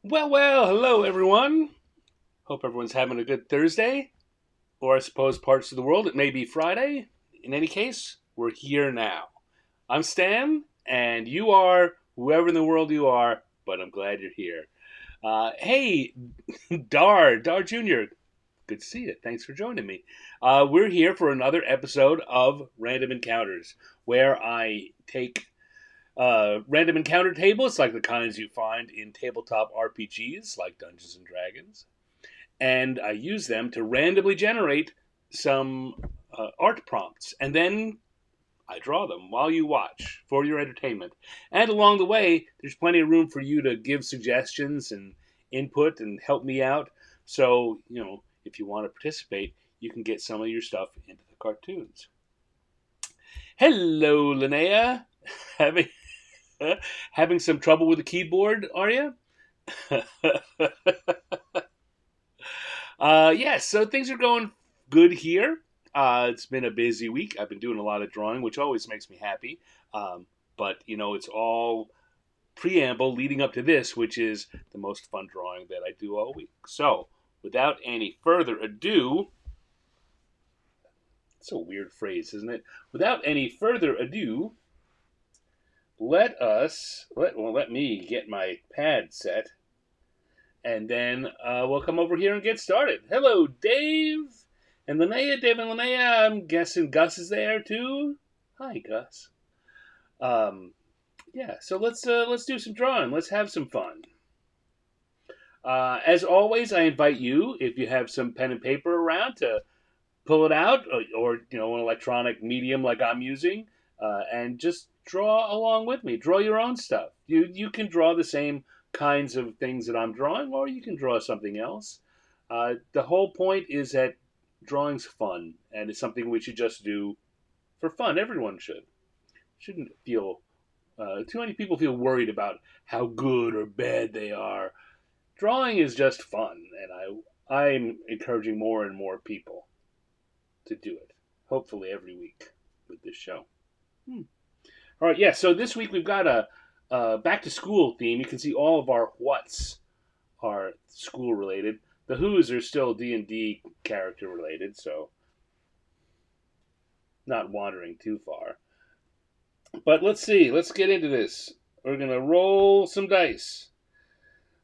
Well, hello everyone. Hope everyone's having a good Thursday, or I suppose parts of the world it may be Friday. In any case, we're here now. I'm Stan, and you are whoever in the world you are, but I'm glad you're here. Hey, Dar Jr., good to see you. Thanks for joining me. We're here for another episode of Random Encounters, where I take random encounter tables, like the kinds you find in tabletop RPGs like Dungeons and Dragons, and I use them to randomly generate some art prompts, and then I draw them while you watch for your entertainment. And along the way, there's plenty of room for you to give suggestions and input and help me out. So, if you want to participate, you can get some of your stuff into the cartoons. Hello, Linnea. Having having some trouble with the keyboard, are you? Yes, so things are going good here. It's been a busy week. I've been doing a lot of drawing, which always makes me happy. But it's all preamble leading up to this, which is the most fun drawing that I do all week. So, without any further ado, it's a weird phrase, isn't it? Without any further ado, let me get my pad set, and then we'll come over here and get started. Hello, Dave and Linnea. Dave and Linnea. I'm guessing Gus is there too. Hi, Gus. Um, yeah. So let's do some drawing. Let's have some fun. As always, I invite you, if you have some pen and paper around, to pull it out, or an electronic medium like I'm using, and just draw along with me. Draw your own stuff. You can draw the same kinds of things that I'm drawing, or you can draw something else. The whole point is that drawing's fun, and it's something we should just do for fun. Everyone should. Shouldn't feel too many people feel worried about how good or bad they are. Drawing is just fun, and I'm encouraging more and more people to do it. Hopefully every week with this show. Hmm. All right, yeah. So this week we've got a back to school theme. You can see all of our whats are school related. The Who's are still D&D character related, so not wandering too far. But let's see. Let's get into this. We're gonna roll some dice.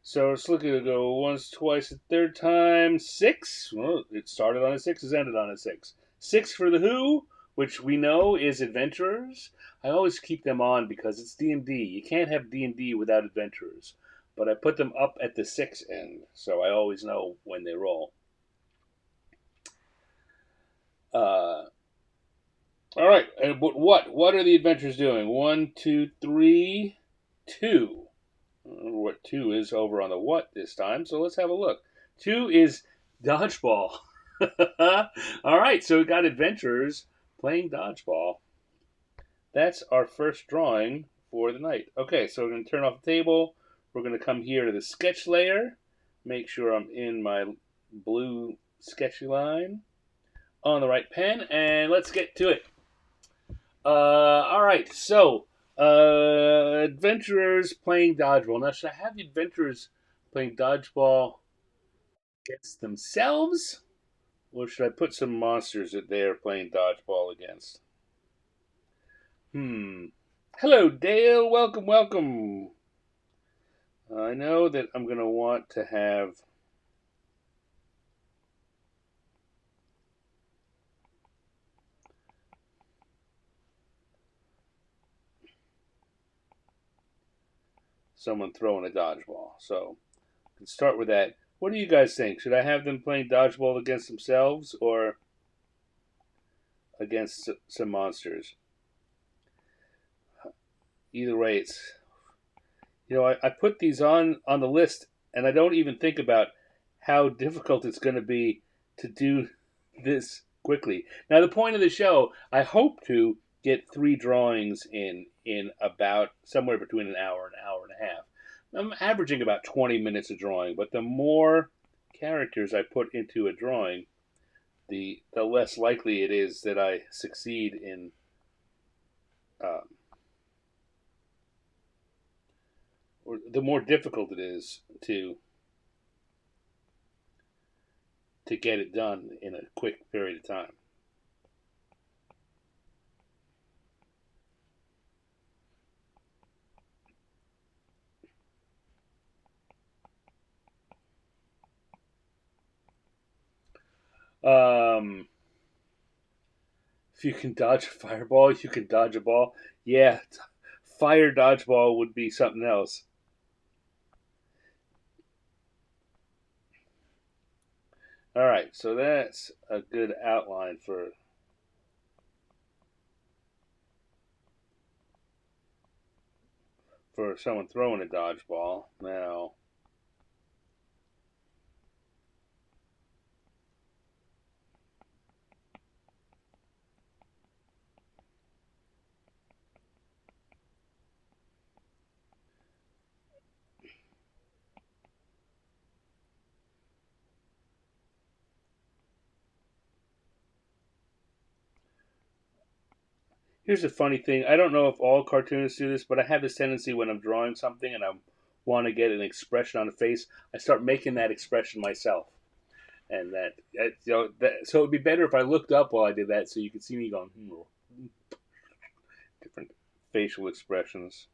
So it's looking to go once, twice, a third time. Six. Well, it started on a six, it's ended on a six. Six for the Who, which we know is adventurers. I always keep them on because it's D&D. You can't have D&D without adventurers. But I put them up at the six end, so I always know when they roll. Uh, all right. And what are the adventurers doing? One, two, three, two. I don't remember what two is over on the what this time, so let's have a look. Two is dodgeball. All right, so we got adventurers playing dodgeball. That's our first drawing for the night. Okay, so we're going to turn off the table. We're going to come here to the sketch layer. Make sure I'm in my blue sketchy line on the right pen, and let's get to it. All right, so adventurers playing dodgeball. Now, should I have the adventurers playing dodgeball against themselves, or should I put some monsters that they are playing dodgeball against? Hello, Dale. Welcome, welcome. I know that I'm going to want to have someone throwing a dodgeball. So let's start with that. What do you guys think? Should I have them playing dodgeball against themselves or against some monsters? Either way, it's I put these on the list, and I don't even think about how difficult it's going to be to do this quickly. Now, the point of the show, I hope to get three drawings in about somewhere between an hour and a half. I'm averaging about 20 minutes of drawing, but the more characters I put into a drawing, the less likely it is that I succeed in uh, or the more difficult it is to get it done in a quick period of time. Um, if you can dodge a fireball, you can dodge a ball. Yeah, fire dodgeball would be something else. All right, so that's a good outline for someone throwing a dodgeball. Now, here's a funny thing. I don't know if all cartoonists do this, but I have this tendency when I'm drawing something and I want to get an expression on the face, I start making that expression myself. And so it'd be better if I looked up while I did that, so you could see me going different facial expressions.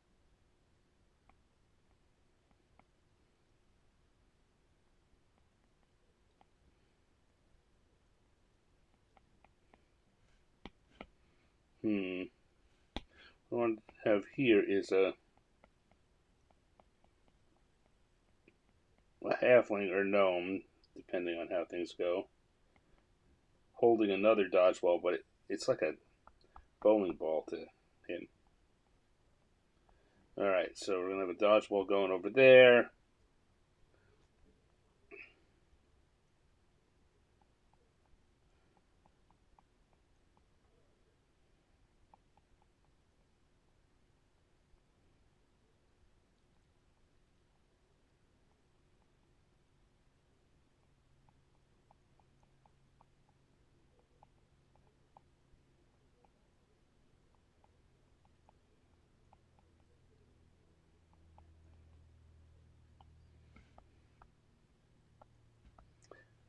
What I want to have here is a halfling or gnome, depending on how things go, holding another dodgeball, but it's like a bowling ball to him. All right, so we're gonna have a dodgeball going over there.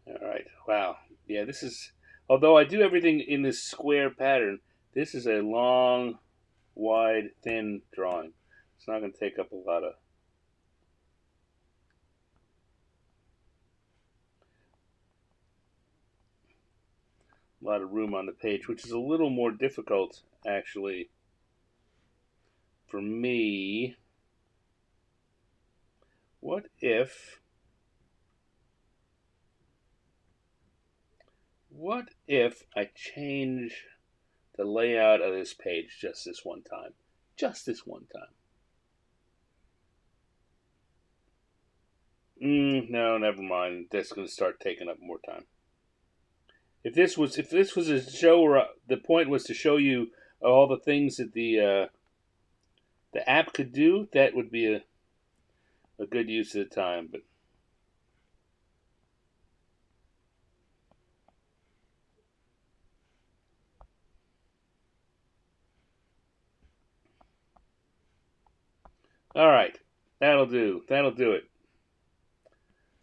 All right, wow, yeah, this is. Although I do everything in this square pattern, this is a long, wide, thin drawing. It's not going to take up a lot of room on the page, which is a little more difficult actually for me. What if I change the layout of this page just this one time? Just this one time. No, never mind. That's going to start taking up more time. If this was a show where the point was to show you all the things that the app could do, that would be a good use of the time. But all right, that'll do. That'll do it.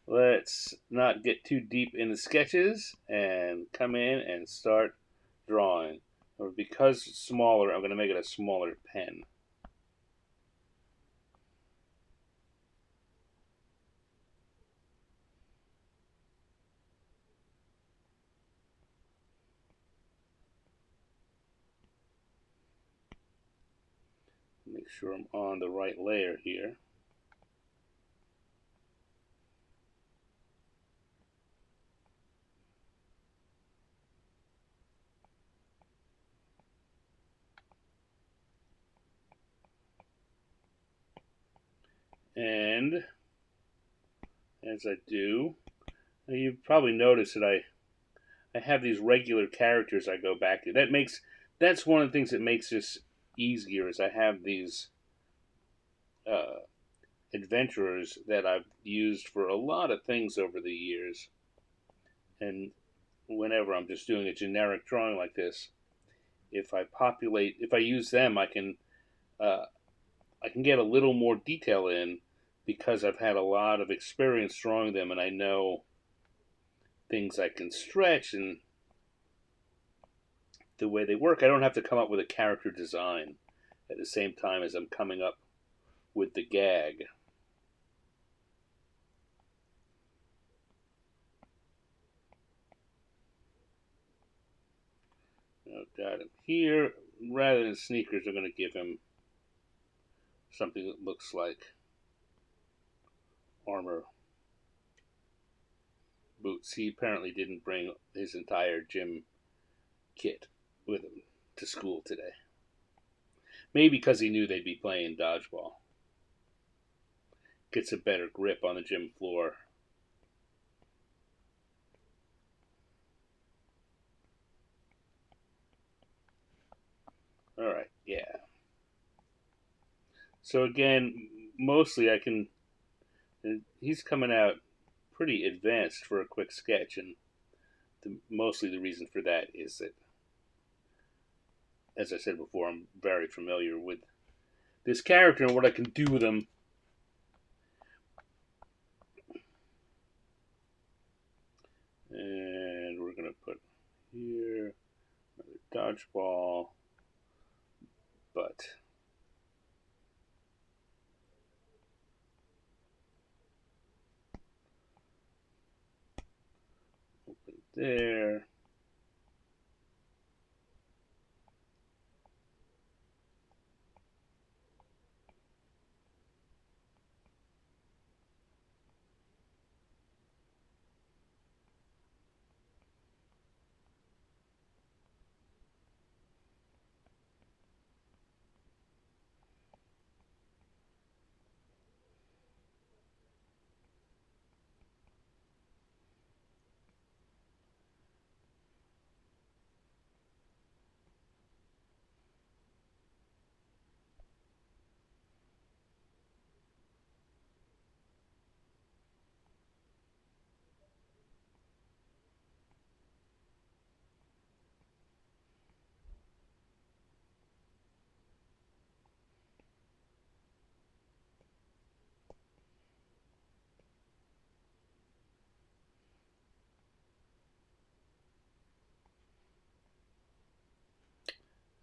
Let's not get too deep in the sketches and come in and start drawing. Because it's smaller, I'm going to make it a smaller pen. Make sure I'm on the right layer here. And as I do, you've probably noticed that I have these regular characters I go back to. That's one of the things that makes this easier is I have these uh, adventurers that I've used for a lot of things over the years. And whenever I'm just doing a generic drawing like this, if I use them, uh, I can get a little more detail in because I've had a lot of experience drawing them and I know things I can stretch and the way they work, I don't have to come up with a character design at the same time as I'm coming up with the gag. I've got him here. Rather than sneakers, I'm going to give him something that looks like armor boots. He apparently didn't bring his entire gym kit with him to school today. Maybe because he knew they'd be playing dodgeball. Gets a better grip on the gym floor. All right, yeah. So again, mostly I can. He's coming out pretty advanced for a quick sketch, and mostly the reason for that is that, as I said before, I'm very familiar with this character and what I can do with him. And we're going to put here another dodgeball, but open there.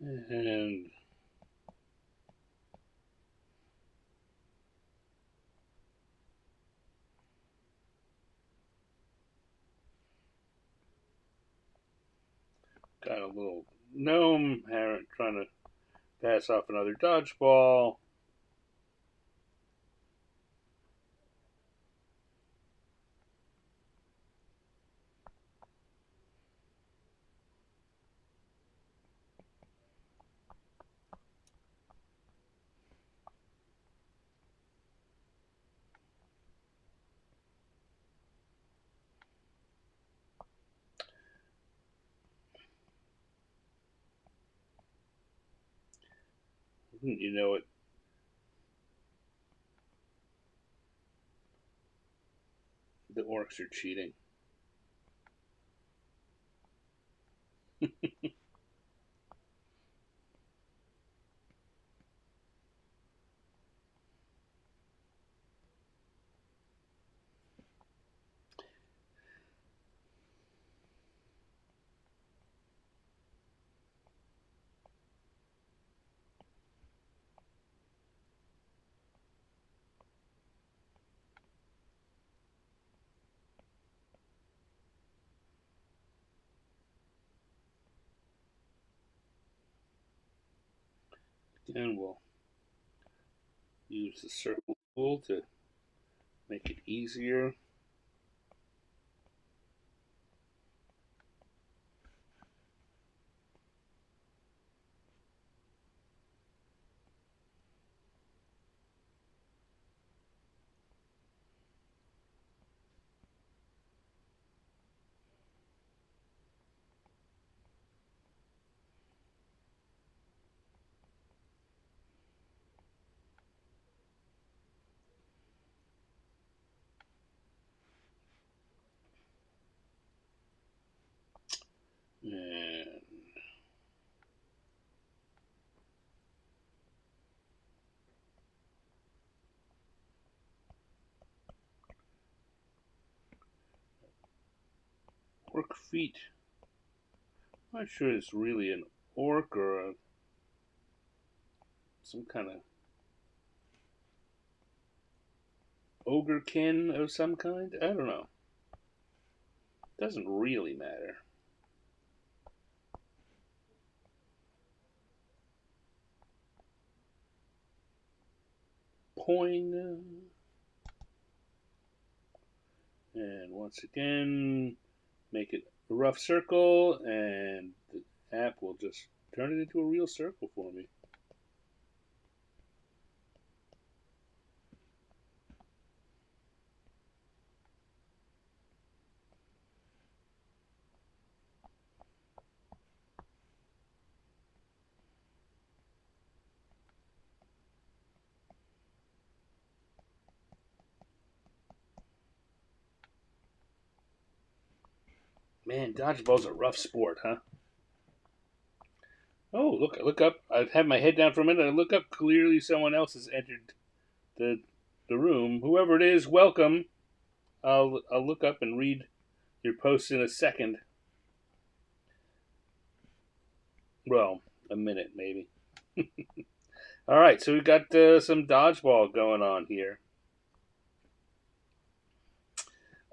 And got a little gnome trying to pass off another dodgeball. You know it. The orcs are cheating. And we'll use the circle tool to make it easier. And Orc feet. I'm not sure it's really an orc or some kind of ogrekin of some kind. I don't know. Doesn't really matter. Poing. And once again, make it a rough circle, and the app will just turn it into a real circle for me. Man, dodgeball's a rough sport, huh? Oh, look! I look up. I've had my head down for a minute. I look up. Clearly, someone else has entered the the room. Whoever it is, welcome. I'll look up and read your post in a second. Well, a minute maybe. All right, so we've got some dodgeball going on here.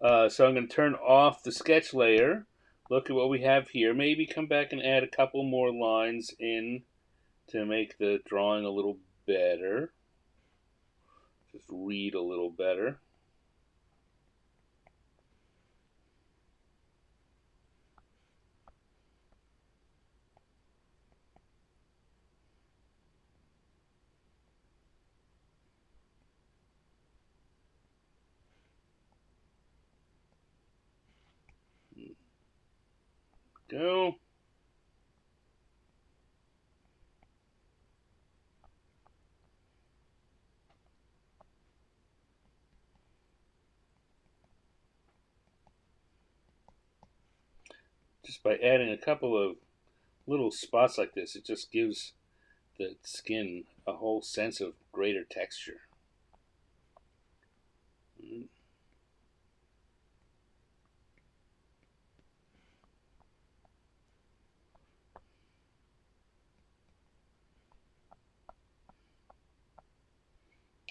So I'm going to turn off the sketch layer. Look at what we have here. Maybe come back and add a couple more lines in to make the drawing a little better. Just read a little better. Go. Just by adding a couple of little spots like this, it just gives the skin a whole sense of greater texture.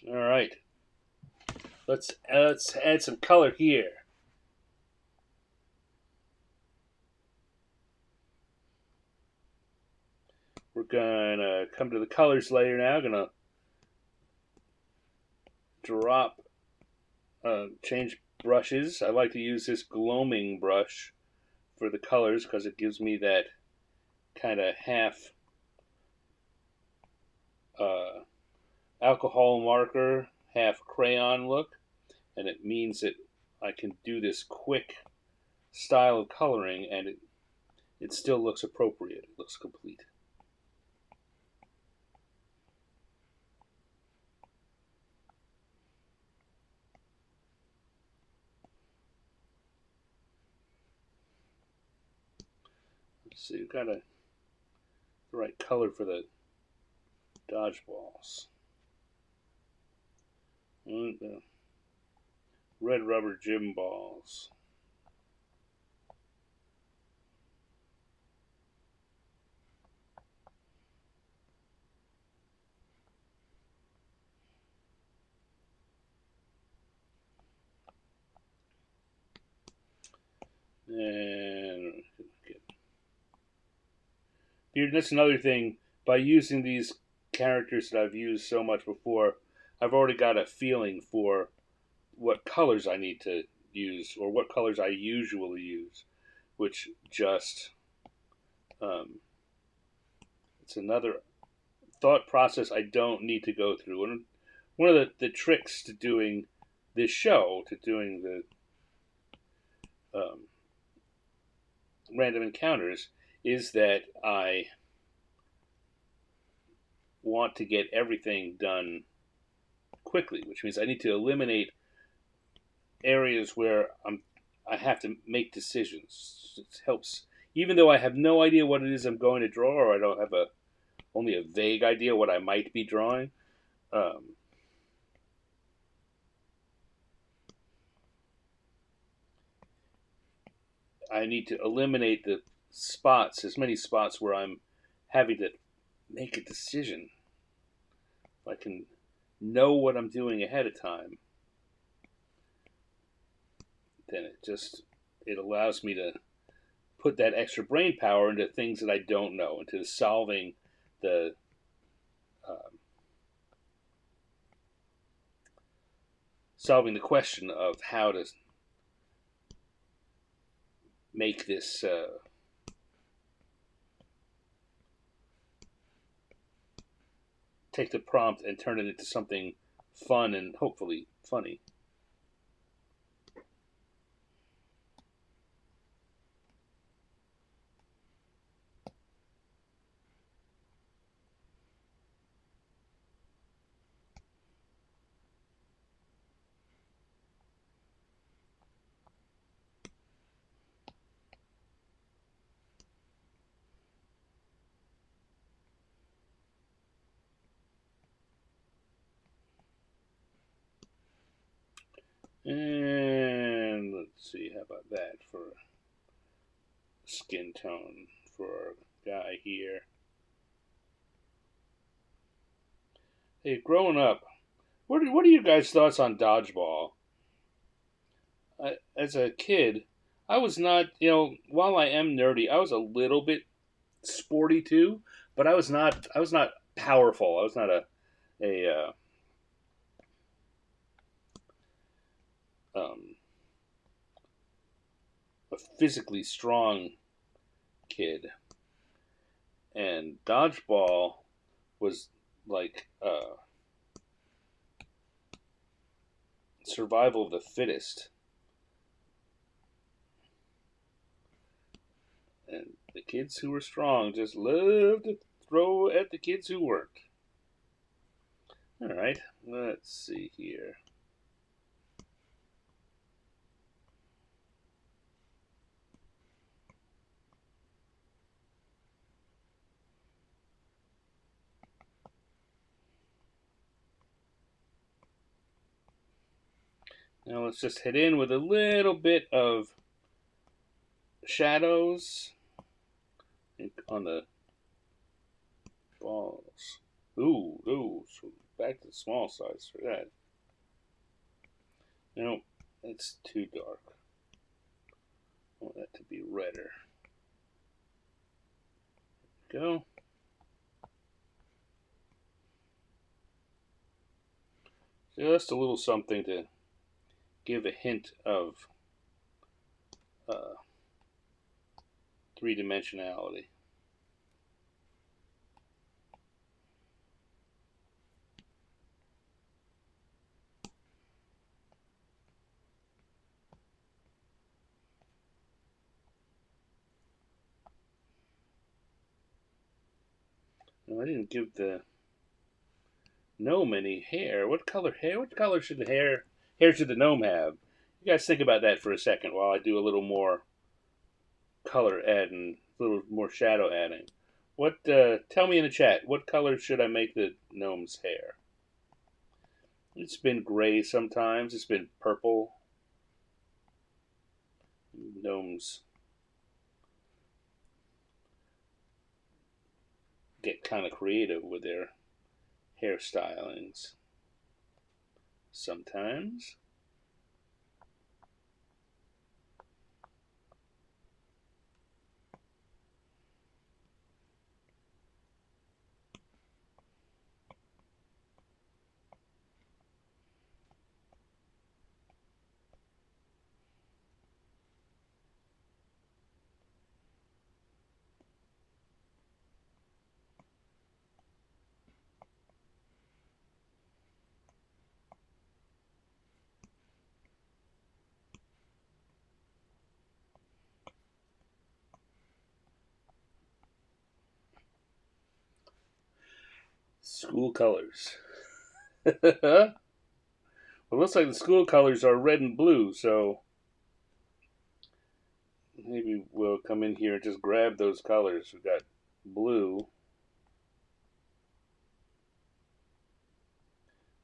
All right, let's add some color here. We're gonna come to the colors layer now. Gonna drop, change brushes. I like to use this gloaming brush for the colors because it gives me that kind of half uh, alcohol marker, half crayon look, and it means that I can do this quick style of coloring, and it still looks appropriate. It looks complete. So you've got the right color for the dodgeballs. And the red rubber gym balls. And here, that's another thing. By using these characters that I've used so much before, I've already got a feeling for what colors I need to use or what colors I usually use, which just it's another thought process I don't need to go through. And one of the tricks to doing this show, to doing the random encounters, is that I want to get everything done quickly, which means I need to eliminate areas where I have to make decisions. It helps, even though I have no idea what it is I'm going to draw, or I don't have only a vague idea what I might be drawing. I need to eliminate the spots, as many spots where I'm having to make a decision. If I can know what I'm doing ahead of time, then it allows me to put that extra brain power into things that I don't know, into the um, solving the question of how to make this take the prompt and turn it into something fun and hopefully funny. And let's see, how about that for skin tone for our guy here? Hey, growing up, what are you guys' thoughts on dodgeball? As a kid, I was not, while I am nerdy, I was a little bit sporty too, but I was not powerful. I was not um, a physically strong kid, and dodgeball was like survival of the fittest, and the kids who were strong just loved to throw at the kids who weren't. All right, let's see here. Now let's just head in with a little bit of shadows on the balls. Ooh, so back to the small size for that. No, it's too dark. I want that to be redder. Go. Just a little something to give a hint of uh, three-dimensionality. Now, I didn't give the gnome any hair. What color hair? What color should the hair should the gnome have? You guys think about that for a second while I do a little more color adding, a little more shadow adding. What? Tell me in the chat. What color should I make the gnome's hair? It's been gray sometimes. It's been purple. Gnomes get kind of creative with their hairstylings sometimes. School colors. Well, it looks like the school colors are red and blue, so maybe we'll come in here and just grab those colors. We've got blue,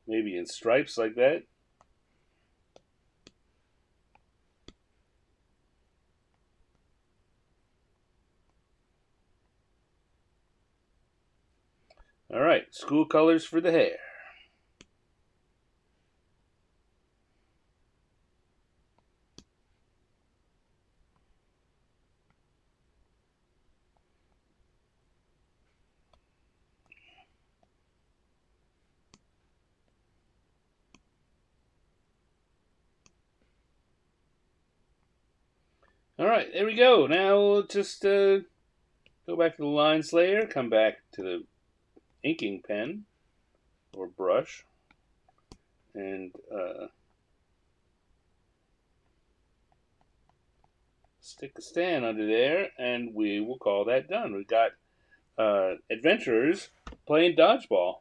maybe in stripes like that. All right, school colors for the hair. All right, there we go. Now we'll just go back to the lines layer, come back to the inking pen or brush, and stick a stand under there, and we will call that done. We got adventurers playing dodgeball.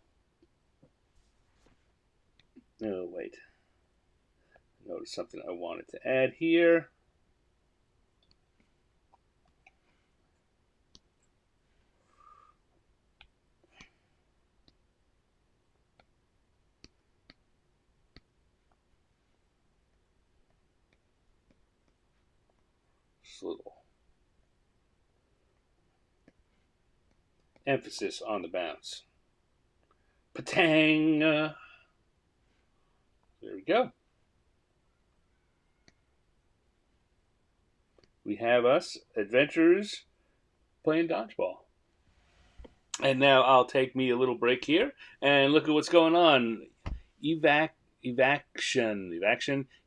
Oh, wait. Notice something I wanted to add here. Just a little emphasis on the bounce. Patang! There we go. We have us adventurers playing dodgeball. And now I'll take me a little break here and look at what's going on. Evaction.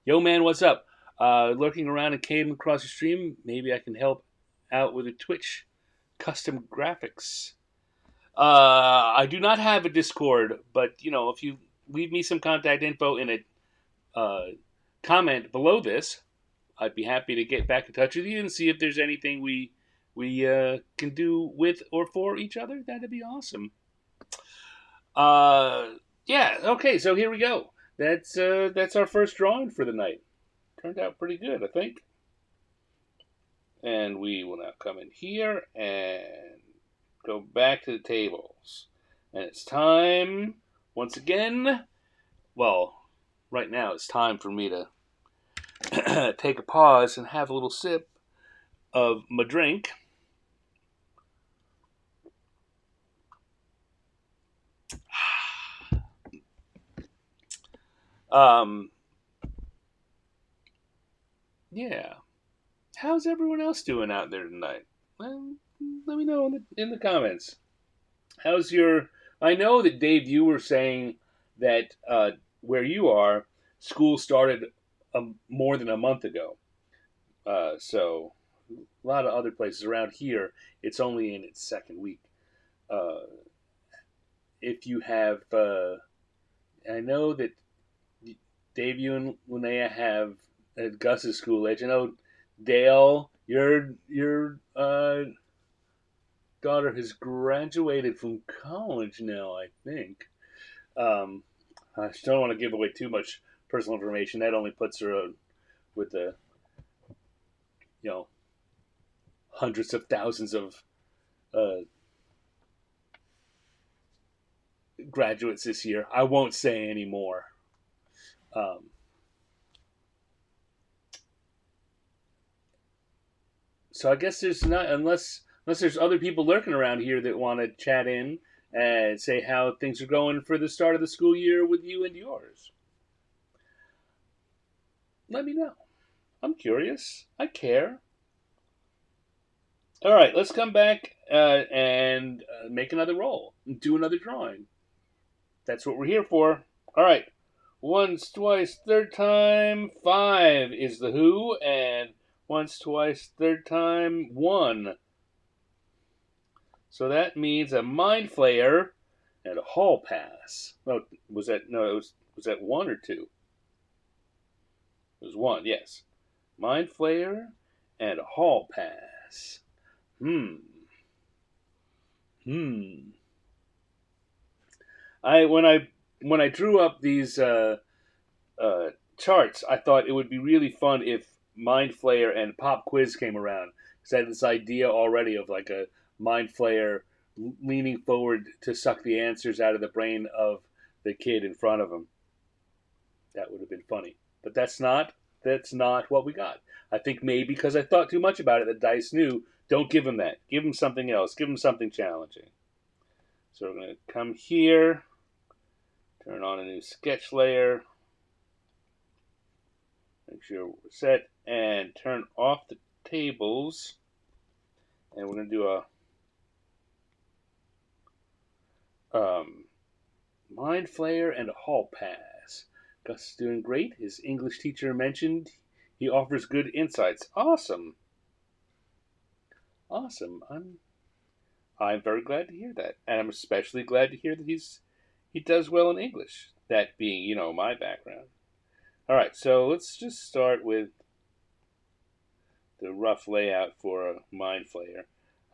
Yo, man, what's up? Lurking around and came across the stream. Maybe I can help out with a Twitch custom graphics. I do not have a Discord, but if you leave me some contact info in a comment below this, I'd be happy to get back in touch with you and see if there's anything we can do with or for each other. That'd be awesome. Yeah. Okay. So here we go. That's our first drawing for the night. Turned out pretty good, I think. And we will now come in here and go back to the tables. And it's time once again. Well, right now it's time for me to take a pause and have a little sip of my drink. Yeah. How's everyone else doing out there tonight? Well, let me know in the comments. How's your? I know that Dave, you were saying that where you are, school started more than a month ago. So a lot of other places around here, it's only in its second week. Uh, if you have, I know that Dave, you and Linnea have at Gus's school age. I know Dale, your daughter has graduated from college now. I think. I just don't want to give away too much personal information. That only puts her with the hundreds of thousands of graduates this year. I won't say any more. So I guess there's not unless there's other people lurking around here that want to chat in and say how things are going for the start of the school year with you and yours. Let me know. I'm curious. I care. All right, let's come back and make another roll and do another drawing. That's what we're here for. All right. Once, twice, third time. 5 is the who, and once, twice, third time. 1. So that means a mind flayer and a hall pass. Oh, was that 1 or 2? It was 1. Yes. Mind flayer and a hall pass. When I drew up these charts, I thought it would be really fun if Mind Flayer and Pop Quiz came around. Because I had this idea already of like a Mind Flayer leaning forward to suck the answers out of the brain of the kid in front of him. That would have been funny. But that's not what we got. I think maybe because I thought too much about it, the dice knew, don't give him that. Give him something else. Give him something challenging. So we're going to come here, turn on a new sketch layer, make sure we're set, and turn off the tables. And we're going to do a mind flayer and a hall pass. Gus is doing great. His English teacher mentioned he offers good insights. Awesome. Awesome. I'm very glad to hear that. And I'm especially glad to hear that he does well in English. That being, my background. All right, so let's just start with the rough layout for a mind flayer.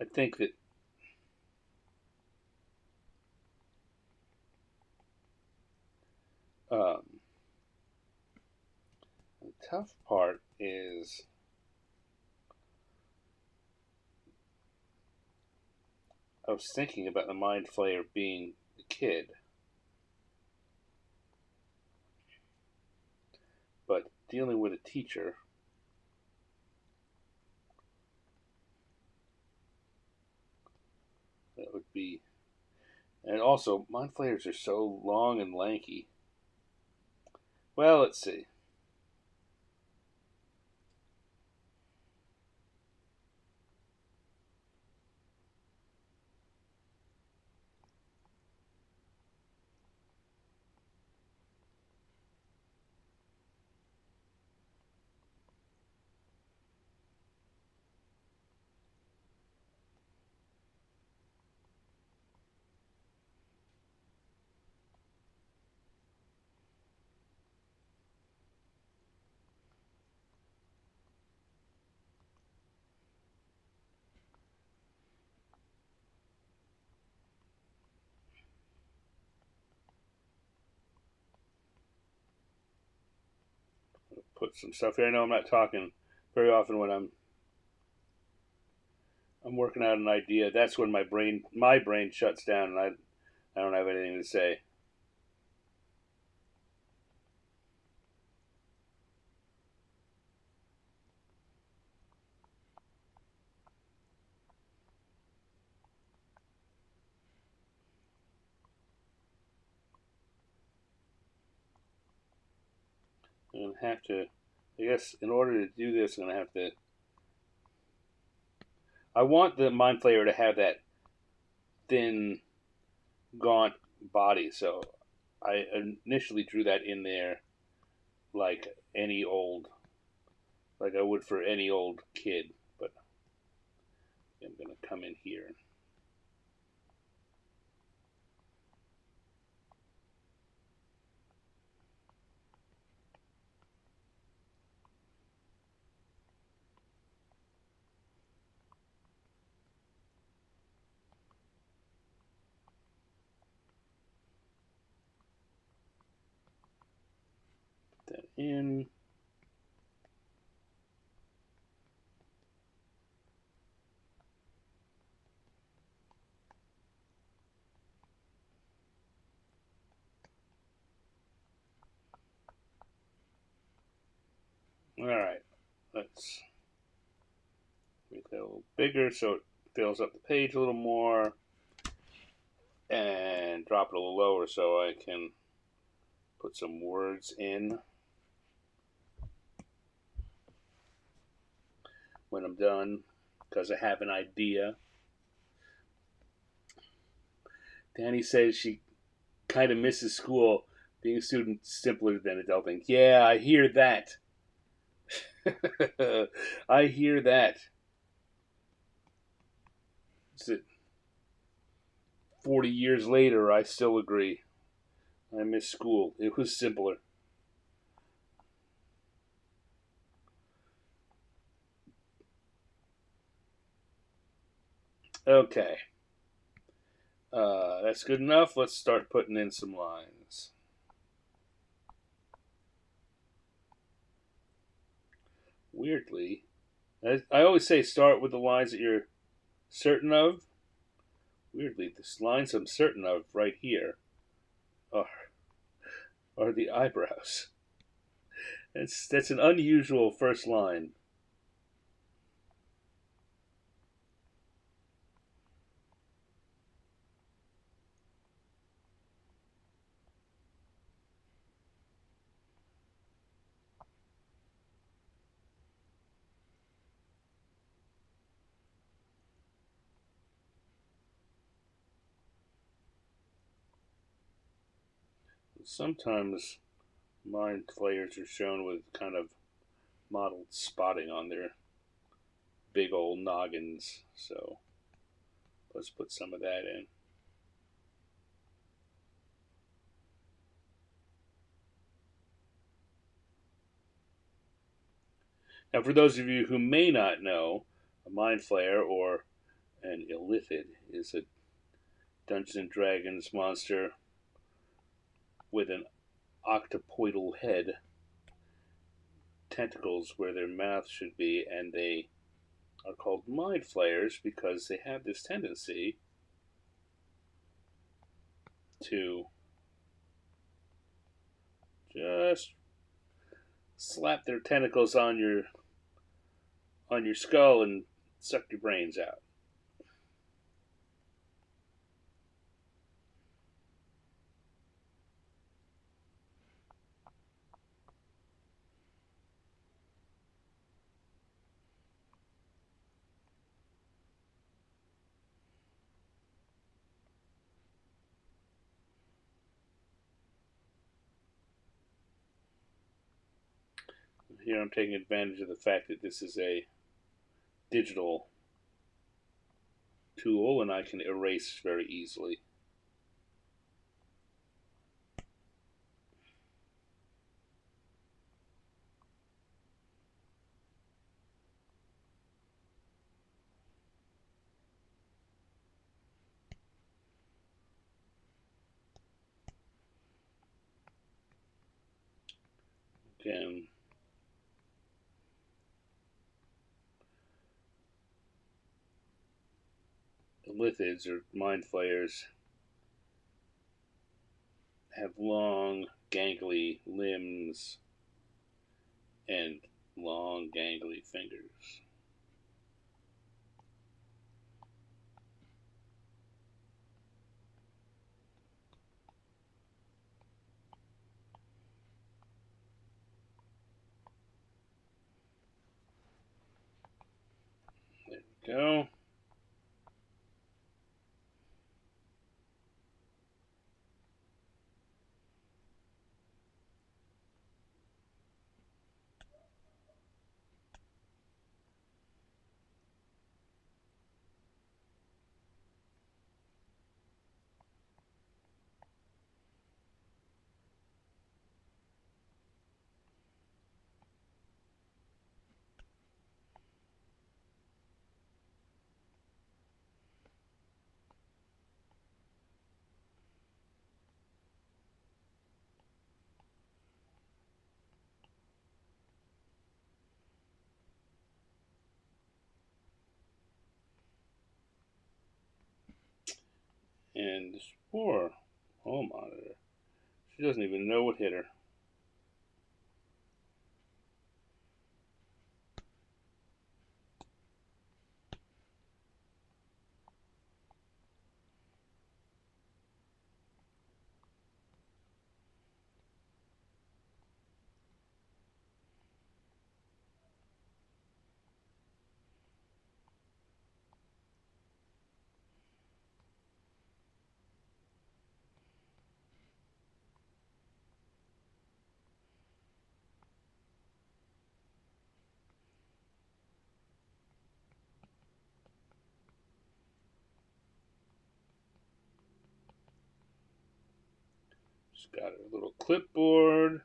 I think that the tough part is I was thinking about the mind flayer being the kid, but dealing with a teacher, that would be. And also, mind flayers are so long and lanky. Well, let's see. Put some stuff here. I know I'm not talking very often when I'm working out an idea. That's when my brain shuts down and I don't have anything to say. I'm gonna have to. I guess in order to do this, I'm gonna have to. I want the mind flayer to have that thin, gaunt body, so I initially drew that in there like any old, like I would for any old kid. But I'm gonna come in here. Put that in. All right, let's make that a little bigger so it fills up the page a little more, and drop it a little lower so I can put some words in when I'm done because I have an idea. Danny says she kind of misses school. Being a student simpler than adulting. Yeah, I hear that. I hear that. It's 40 years later, I still agree. I miss school. It was simpler. Okay. That's good enough. Let's start putting in some lines. Weirdly, I always say start with the lines that you're certain of. Weirdly, the lines I'm certain of right here are, are the eyebrows. That's an unusual first line. Sometimes mind flayers are shown with kind of mottled spotting on their big old noggins, so let's put some of that in. Now, for those of you who may not know, a mind flayer or an illithid is a Dungeons and Dragons monster with an octopoidal head, tentacles where their mouth should be, and they are called mind flayers because they have this tendency to just slap their tentacles on your skull and suck your brains out. Here I'm taking advantage of the fact that this is a digital tool and I can erase very easily. Again, the lithids or mind flayers have long, gangly limbs and long, gangly fingers. There we go. And this poor hall monitor. She doesn't even know what hit her. She's got her little clipboard.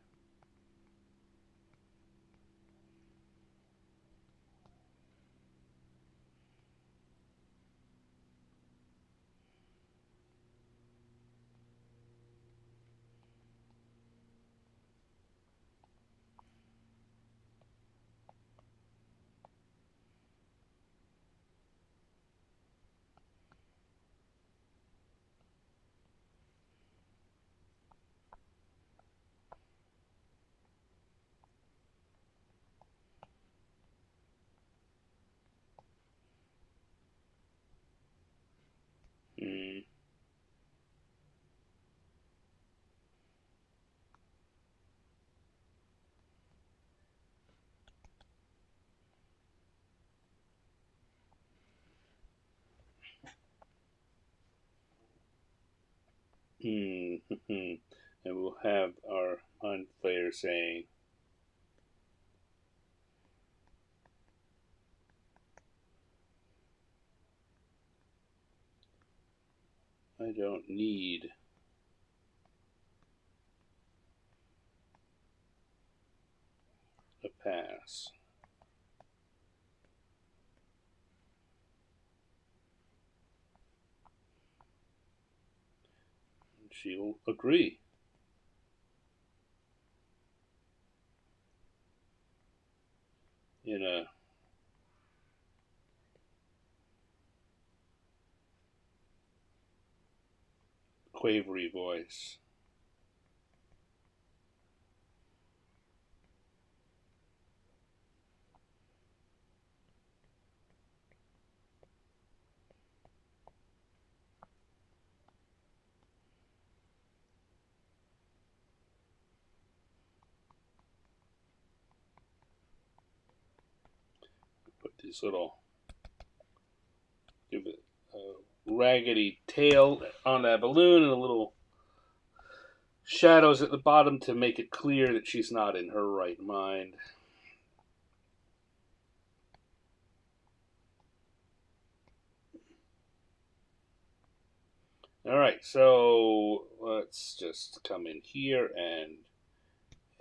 Hmm. Hmm. And we'll have our mind player saying, I don't need a pass. And she'll agree. In a quavery voice. Put these little, give it a raggedy tail on that balloon and a little shadows at the bottom to make it clear that she's not in her right mind. All right, so let's just come in here and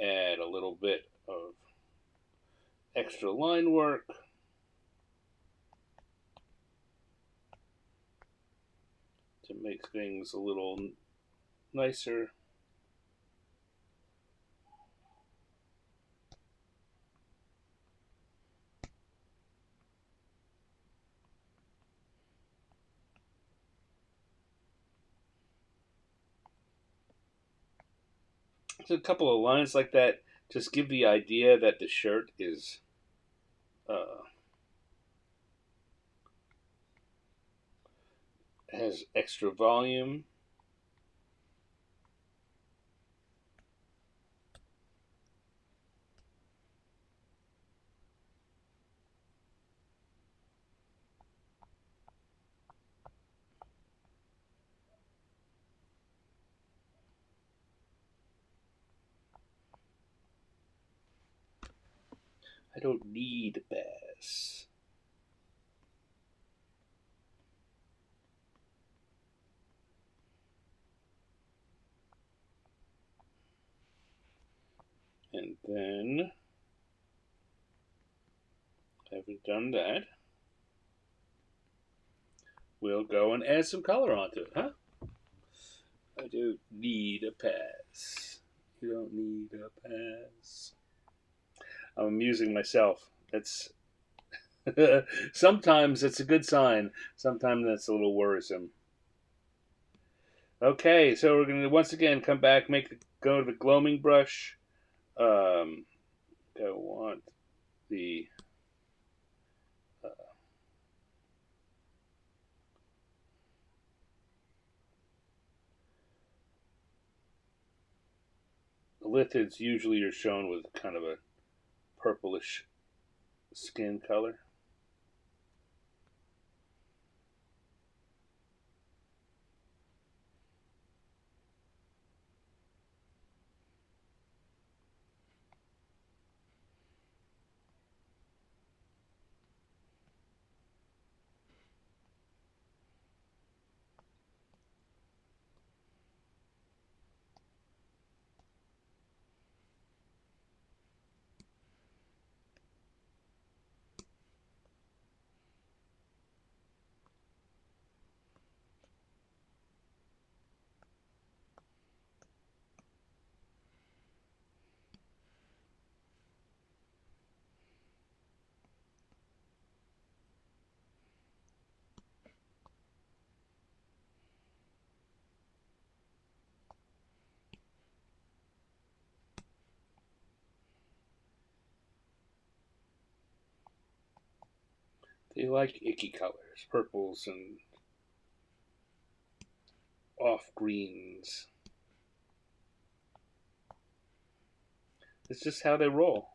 add a little bit of extra line work. To make things a little nicer. So a couple of lines like that just give the idea that the shirt is has extra volume. I don't need a pass. And then, having done that, we'll go and add some color onto it, huh? I don't need a pass. You don't need a pass. I'm amusing myself. That's sometimes it's a good sign. Sometimes that's a little worrisome. Okay, so we're gonna once again come back, go to the gloaming brush. I want the lithids usually are shown with kind of a purplish skin color. They like icky colors, purples and off greens. It's just how they roll.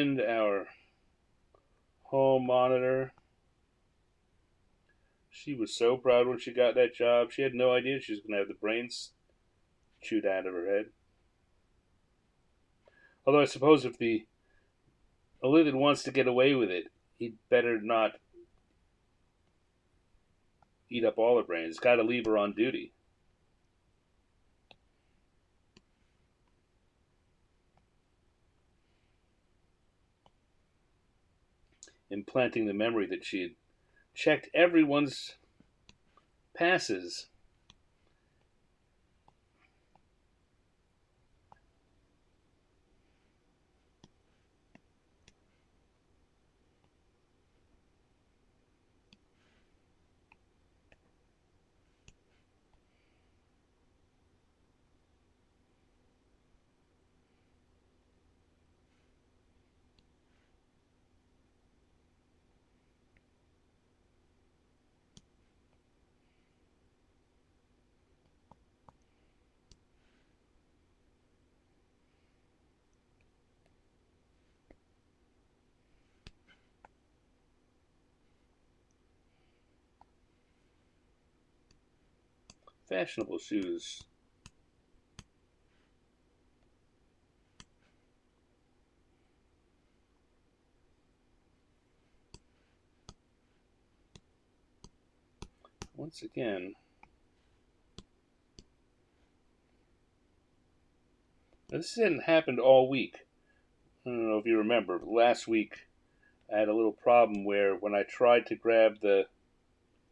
And our home monitor. She was so proud when she got that job. She had no idea she was going to have the brains chewed out of her head. Although I suppose if the Olympian wants to get away with it, he'd better not eat up all her brains. He's got to leave her on duty. Implanting the memory that she had checked everyone's passes. Fashionable shoes. Once again, this hadn't happened all week. I don't know if you remember, but last week I had a little problem where when I tried to grab the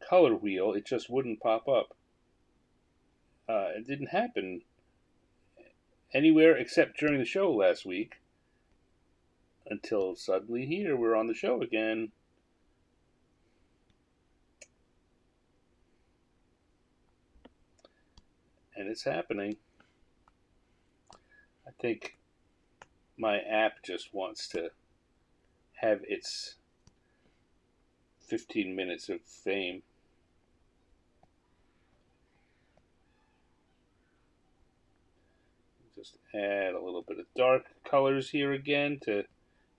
color wheel, it just wouldn't pop up. It didn't happen anywhere except during the show last week, until suddenly here we're on the show again. And it's happening. I think my app just wants to have its 15 minutes of fame. Just add a little bit of dark colors here again to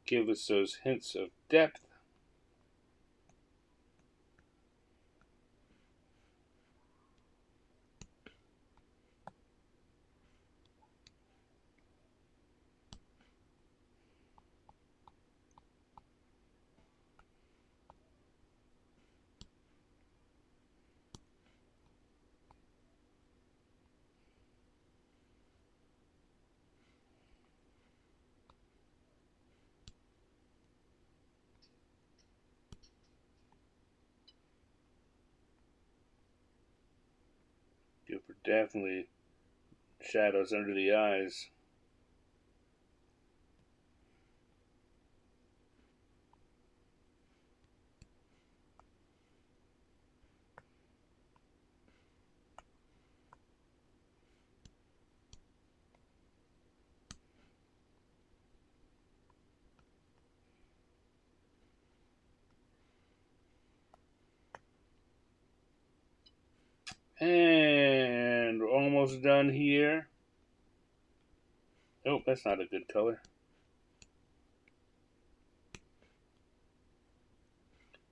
give us those hints of depth. Give her definitely shadows under the eyes. And we're almost done here. Nope, that's not a good color.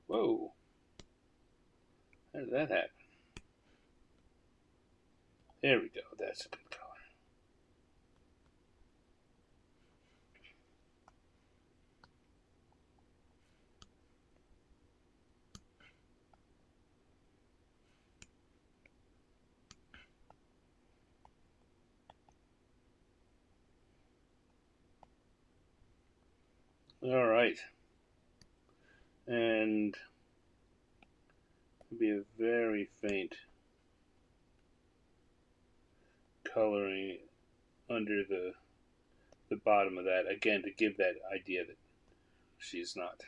Whoa. How did that happen? There we go. That's a good color. All right. And it'll be a very faint coloring under the bottom of that, again, to give that idea that she's not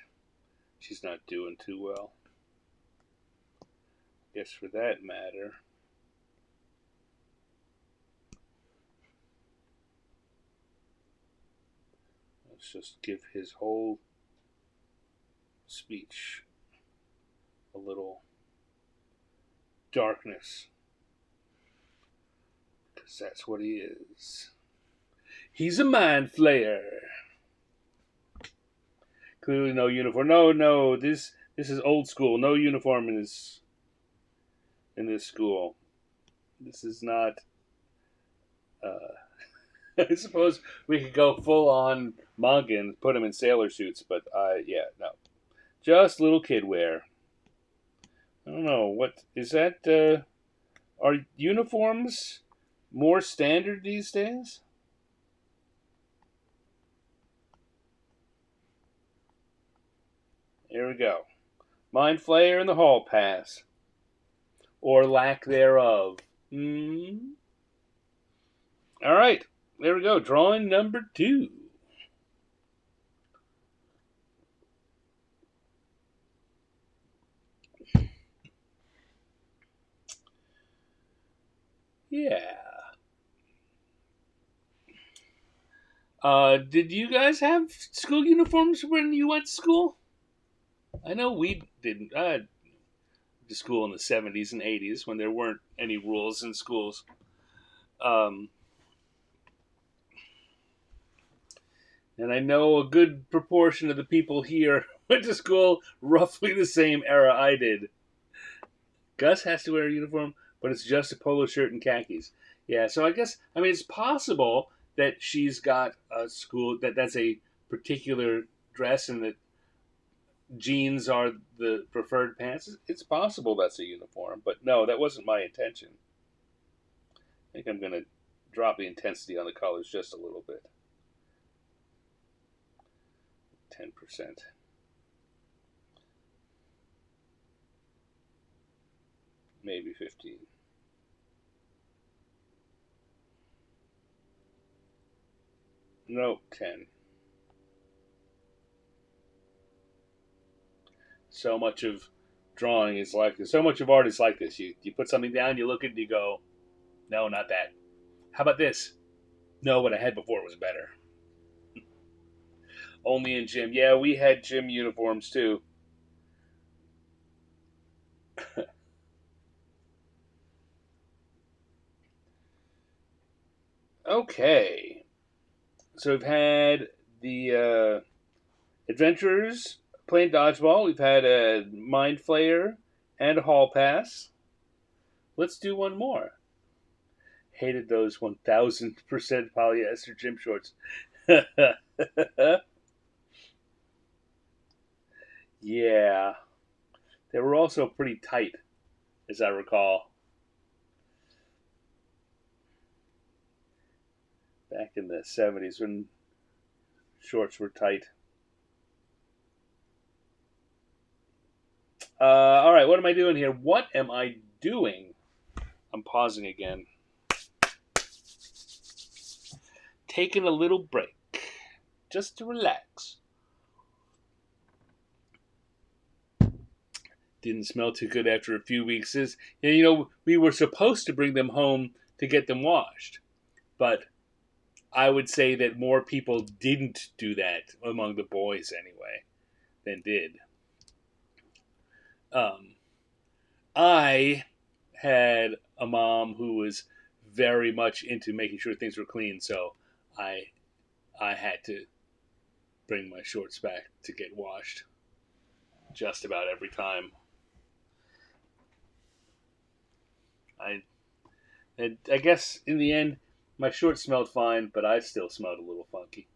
doing too well. Guess for that matter, let's just give his whole speech a little darkness, because that's what he is. He's a mind flayer. Clearly, no uniform. No, no. This is old school. No uniform in this school. This is not. Uh, I suppose we could go full on manga and put them in sailor suits, but yeah, no. Just little kid wear. I don't know what is that. Are uniforms more standard these days? Here we go. Mind Flayer and the Hall Pass, or lack thereof. Hmm. All right, there we go. Drawing number 2. Yeah. Did you guys have school uniforms when you went to school? I know we didn't. I went to school in the 70s and 80s when there weren't any rules in schools. Um, and I know a good proportion of the people here went to school roughly the same era I did. Gus has to wear a uniform, but it's just a polo shirt and khakis. Yeah, so I guess it's possible that she's got a school that's a particular dress and that jeans are the preferred pants. It's possible that's a uniform, but no, that wasn't my intention. I think I'm going to drop the intensity on the colors just a little bit. 10%. Maybe 15. Nope, 10. So much of drawing is like this. So much of art is like this. You put something down, you look at it, and you go, no, not that. How about this? No, what I had before was better. Only in gym. Yeah, we had gym uniforms too. Okay. So we've had the adventurers playing dodgeball. We've had a mind flayer and a hall pass. Let's do one more. Hated those 1000% polyester gym shorts. Yeah. They were also pretty tight, as I recall. Back in the 70s when shorts were tight. All right, what am I doing here? What am I doing? I'm pausing again. Taking a little break just to relax. Didn't smell too good after a few weeks. We were supposed to bring them home to get them washed, but I would say that more people didn't do that among the boys anyway than did. Um, I had a mom who was very much into making sure things were clean, so I I had to bring my shorts back to get washed just about every time. I and I guess in the end my shorts smelled fine, but I still smelled a little funky.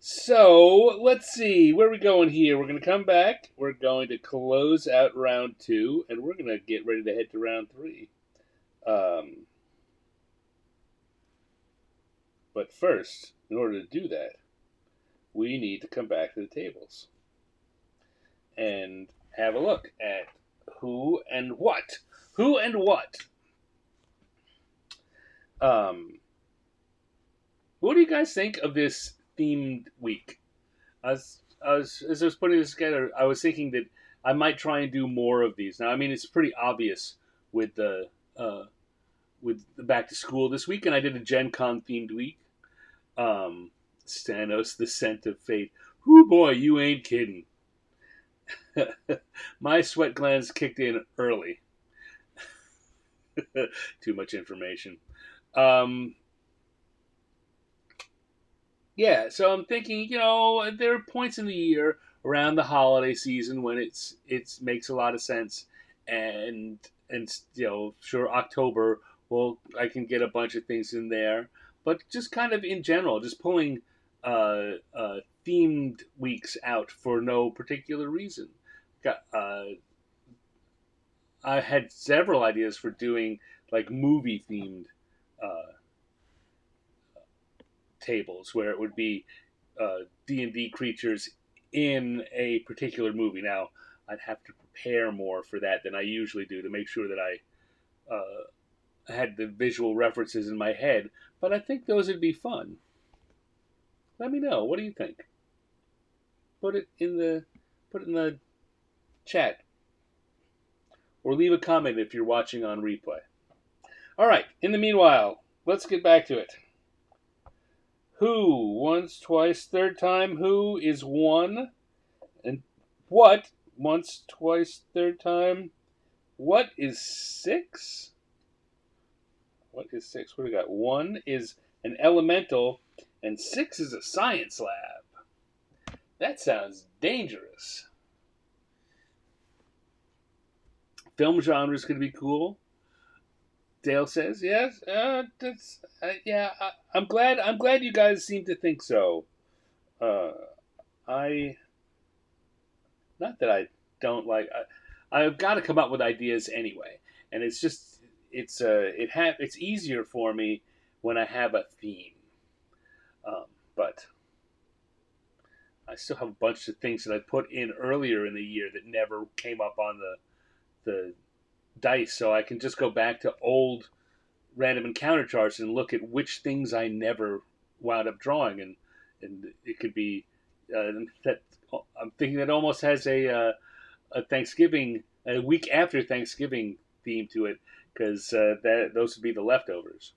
So let's see where are we going here. We're going to come back. We're going to close out round 2, and we're going to get ready to head to round 3. Um, but first, in order to do that, we need to come back to the tables and have a look at who and what. Who and what? Um, what do you guys think of this themed week? As I was putting this together, I was thinking that I might try and do more of these. Now, it's pretty obvious with uh, the back to school this week, and I did a Gen Con themed week. Stanos, the scent of fate. Whoo boy, you ain't kidding. My sweat glands kicked in early. Too much information. Um, Yeah, so I'm thinking, there are points in the year around the holiday season when it's makes a lot of sense, and sure, October, well, I can get a bunch of things in there, but just kind of in general, just pulling themed weeks out for no particular reason. I had several ideas for doing like movie themed uh, tables where it would be D&D creatures in a particular movie. Now, I'd have to prepare more for that than I usually do to make sure that I had the visual references in my head. But I think those would be fun. Let me know. What do you think? Put it in the put it in the chat or leave a comment if you're watching on replay. All right. In the meanwhile, let's get back to it. Who once, twice, third time? Who is one? And what once, twice, third time? What is six? What is six? What do we got? One is an elemental, and six is a science lab. That sounds dangerous. Film genre is going to be cool. Dale says, "Yes, that's yeah. I'm glad. I'm glad you guys seem to think so. Uh, I not that I don't like. I've got to come up with ideas anyway, and it's easier for me when I have a theme. But I still have a bunch of things that I put in earlier in the year that never came up on the dice, so I can just go back to old random encounter charts and look at which things I never wound up drawing, and it could be that I'm thinking that almost has a Thanksgiving, a week after Thanksgiving theme to it, because that those would be the leftovers.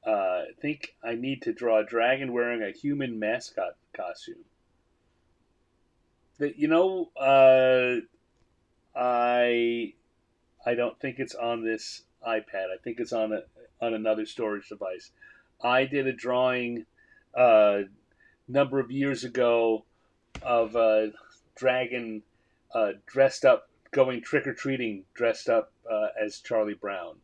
I think I need to draw a dragon wearing a human mascot costume. That I I don't think it's on this iPad. I think it's on another storage device. I did a drawing a number of years ago of a dragon dressed up, going trick or treating, dressed up as Charlie Brown.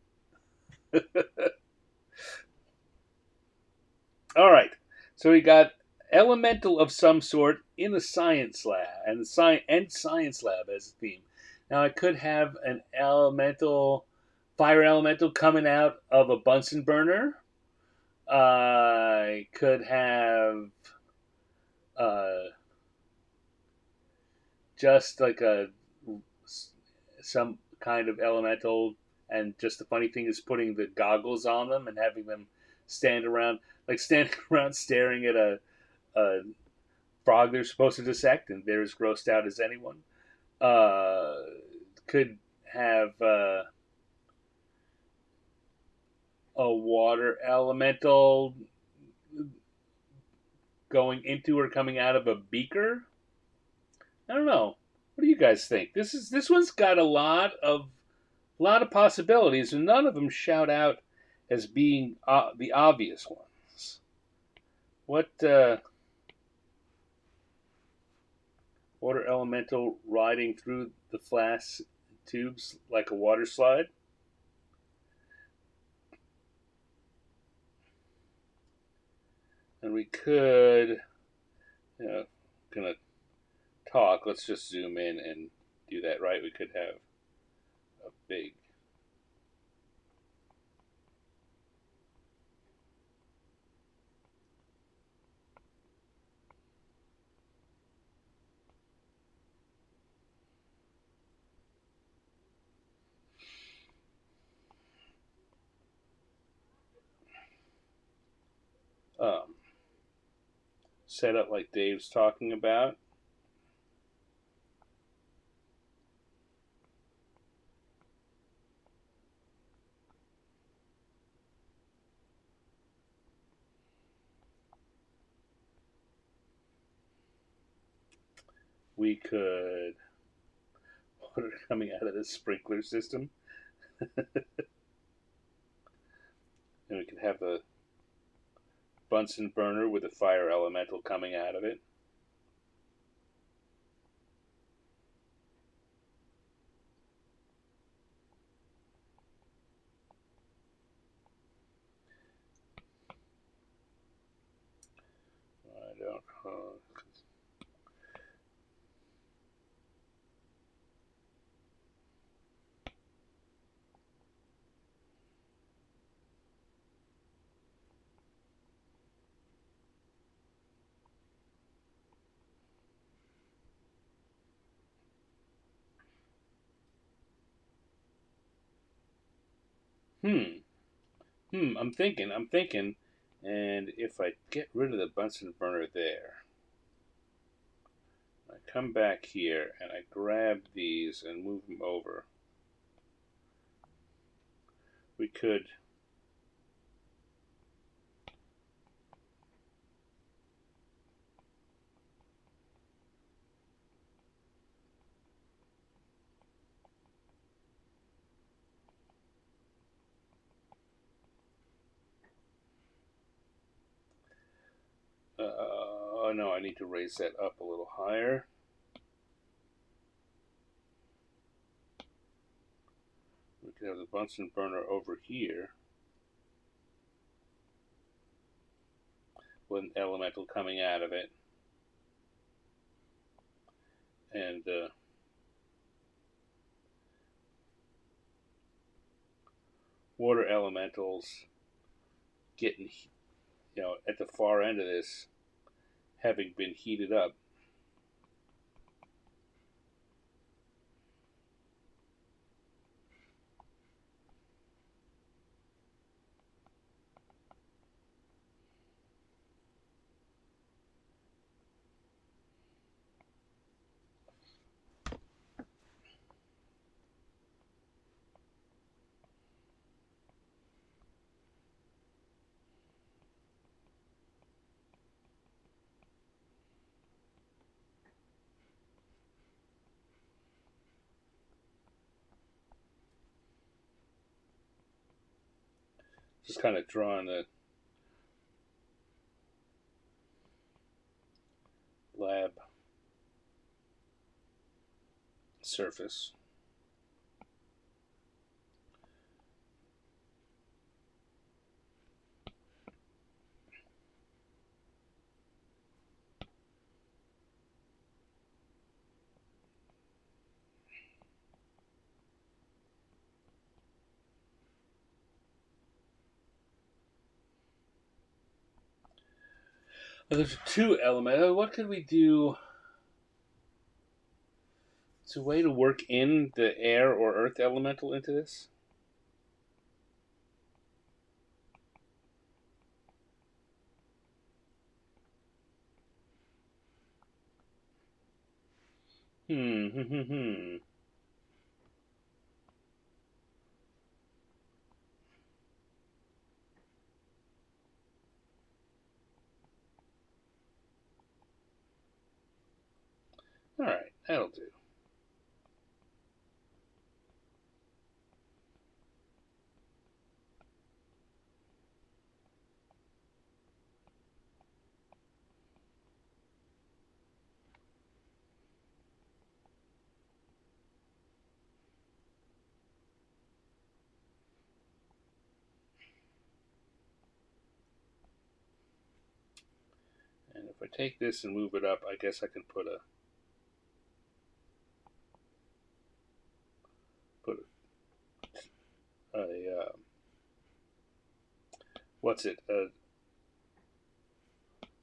All right, so we got elemental of some sort in the science lab and science lab as a theme. Now I could have an elemental, fire elemental coming out of a Bunsen burner. I could have uh, just like a some kind of elemental, and just the funny thing is putting the goggles on them and having them stand around, like standing around staring at a frog they're supposed to dissect, and they're as grossed out as anyone. Uh, could have a water elemental going into or coming out of a beaker. I don't know. What do you guys think? This one's got a lot of possibilities, and none of them shout out as being the obvious ones. What water elemental riding through the flask tubes like a water slide? And we could, gonna talk. Let's just zoom in and do that right. We could have a big. Um, Setup like Dave's talking about. We could water coming out of the sprinkler system, and we could have Bunsen burner with a fire elemental coming out of it. I don't. Hmm. I'm thinking. And if I get rid of the Bunsen burner there, I come back here and I grab these and move them over. We could. Oh no, I need to raise that up a little higher. We could have the Bunsen burner over here with an elemental coming out of it. And water elementals getting, at the far end of this, having been heated up. Just kind of drawing the lab surface. Well, there's two elements. What could we do? It's a way to work in the air or earth elemental into this. Hmm. All right, that'll do. And if I take this and move it up, I guess I can put a what's it?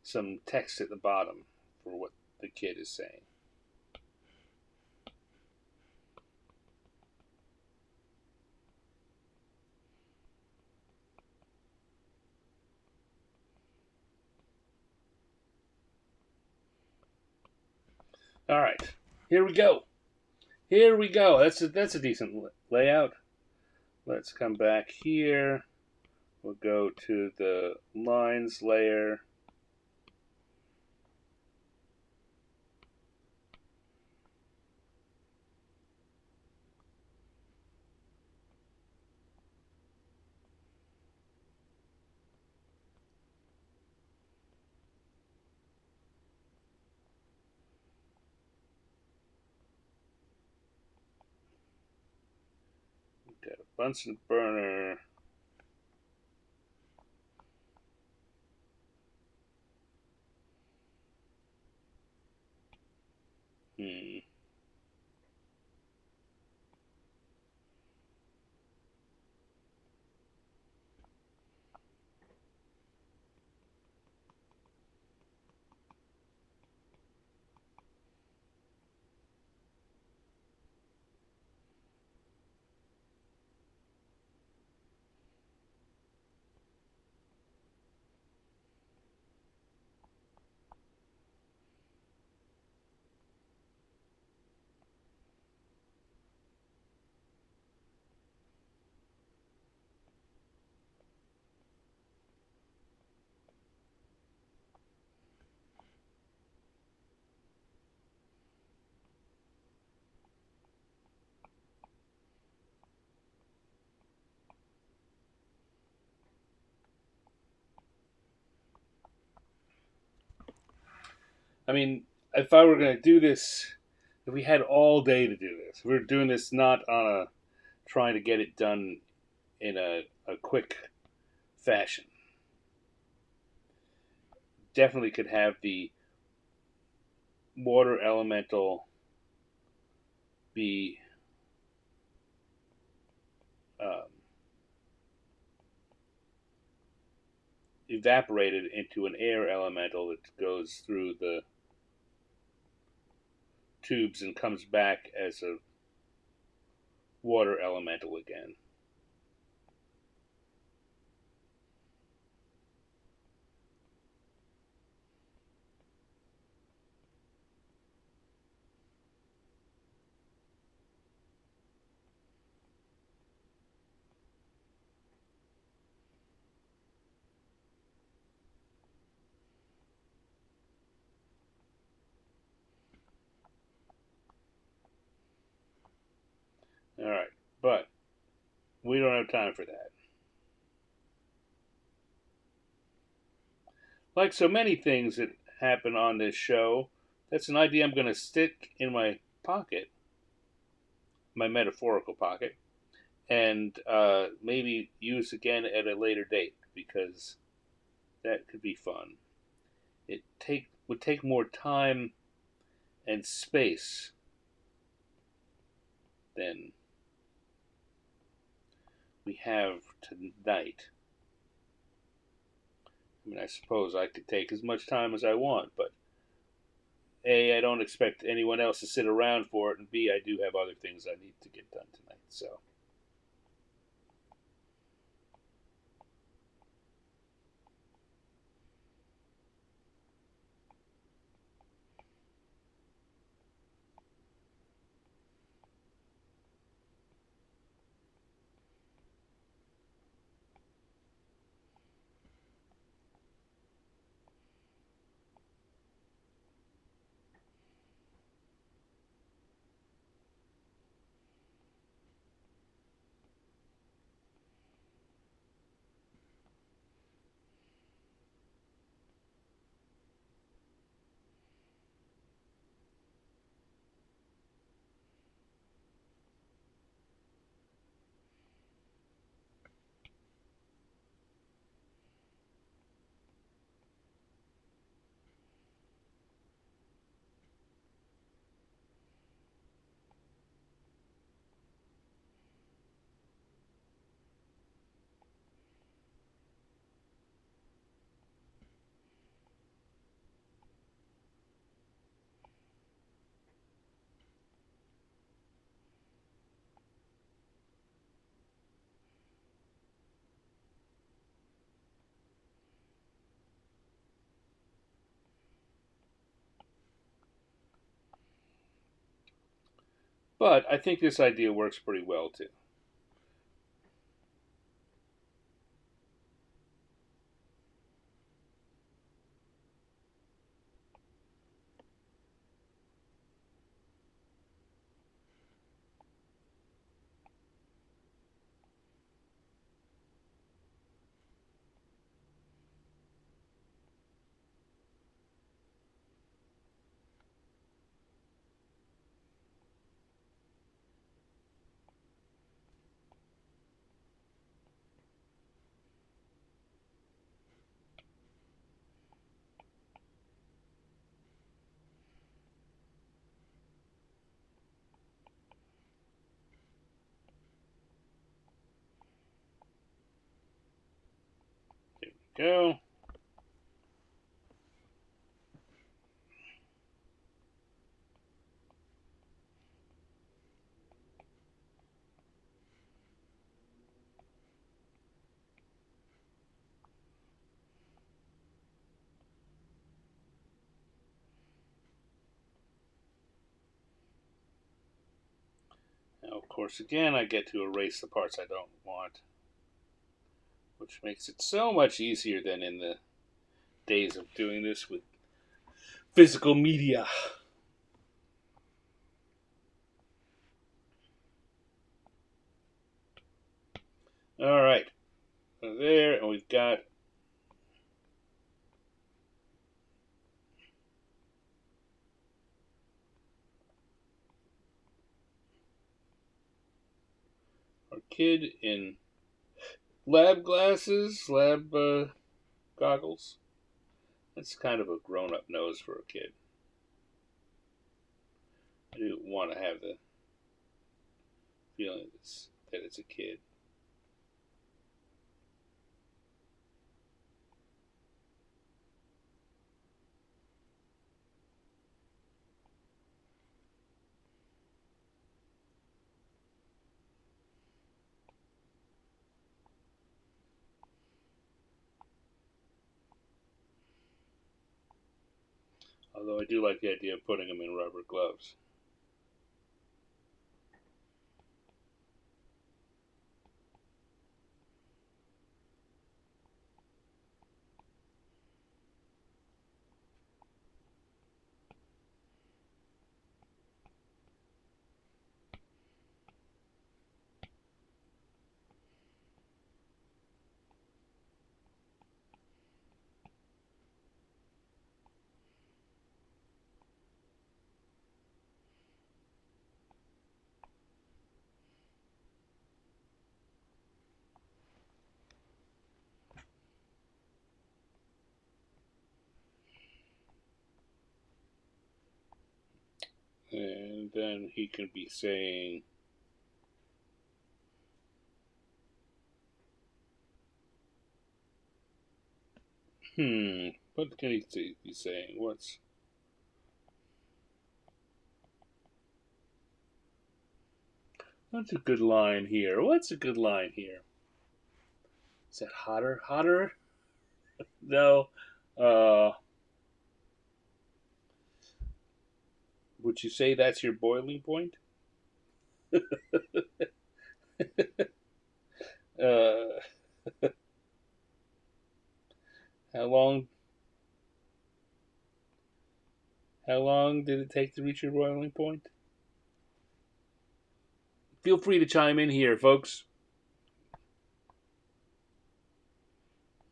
Some text at the bottom for what the kid is saying. All right, here we go. Here we go. That's a decent layout. Let's come back here. We'll go to the lines layer. Bunsen burner. Hmm. I mean, if I were going to do this, if we had all day to do this, we're doing this not on a trying to get it done in a quick fashion. Definitely could have the water elemental be um, evaporated into an air elemental that goes through the tubes and comes back as a water elemental again. All right, but we don't have time for that. Like so many things that happen on this show, that's an idea I'm going to stick in my pocket, my metaphorical pocket, and maybe use again at a later date because that could be fun. It would take more time and space than we have tonight. I mean, I suppose I could take as much time as I want, but A, I don't expect anyone else to sit around for it, and B, I do have other things I need to get done tonight. So, but I think this idea works pretty well too. go. Now, of course, again, I get to erase the parts I don't want, which makes it so much easier than in the days of doing this with physical media. All right, there, and we've got our kid in lab glasses, lab goggles. That's kind of a grown-up nose for a kid. I do want to have the feeling that it's a kid. Although I do like the idea of putting them in rubber gloves. And then he can be saying, what can he be saying? What's a good line here? What's a good line here? Is that hotter? Hotter? No. Uh, would you say that's your boiling point? Uh, how long? How long did it take to reach your boiling point? Feel free to chime in here, folks.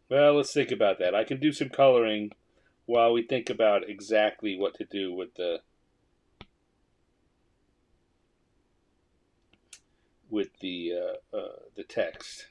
Well, let's think about that. I can do some coloring while we think about exactly what to do with the text.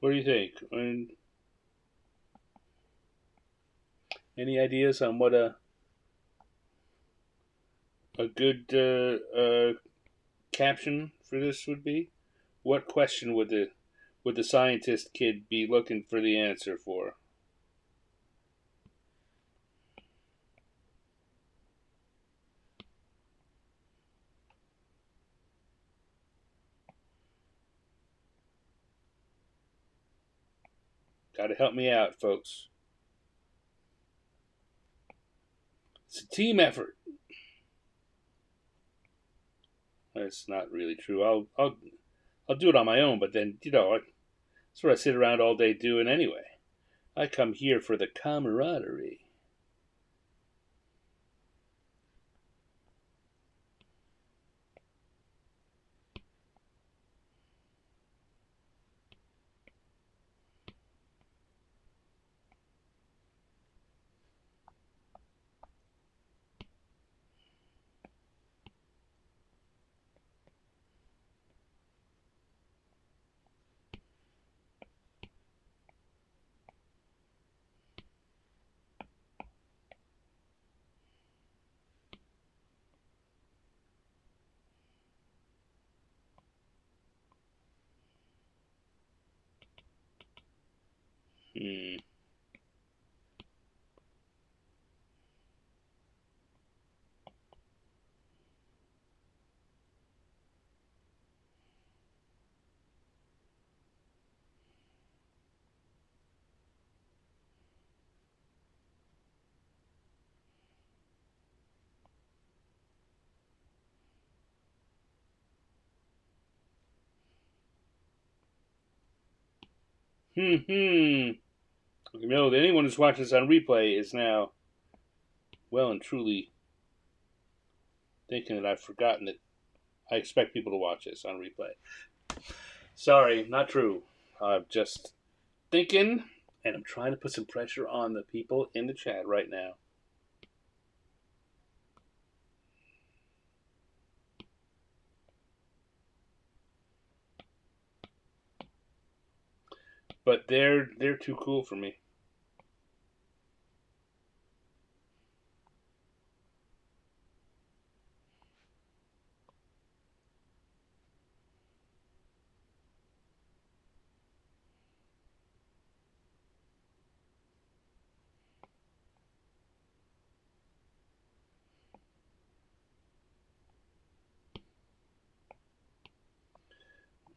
What do you think? And any ideas on what a good caption for this would be? What question would the scientist kid be looking for the answer for? Got to help me out, folks. It's a team effort. That's not really true. I'll do it on my own, but then that's what I sit around all day doing anyway. I come here for the camaraderie. Hmm. Hmm. Anyone who's watching this on replay is now well and truly thinking that I've forgotten that I expect people to watch this on replay. Sorry, not true. I'm just thinking, and I'm trying to put some pressure on the people in the chat right now. But they're too cool for me.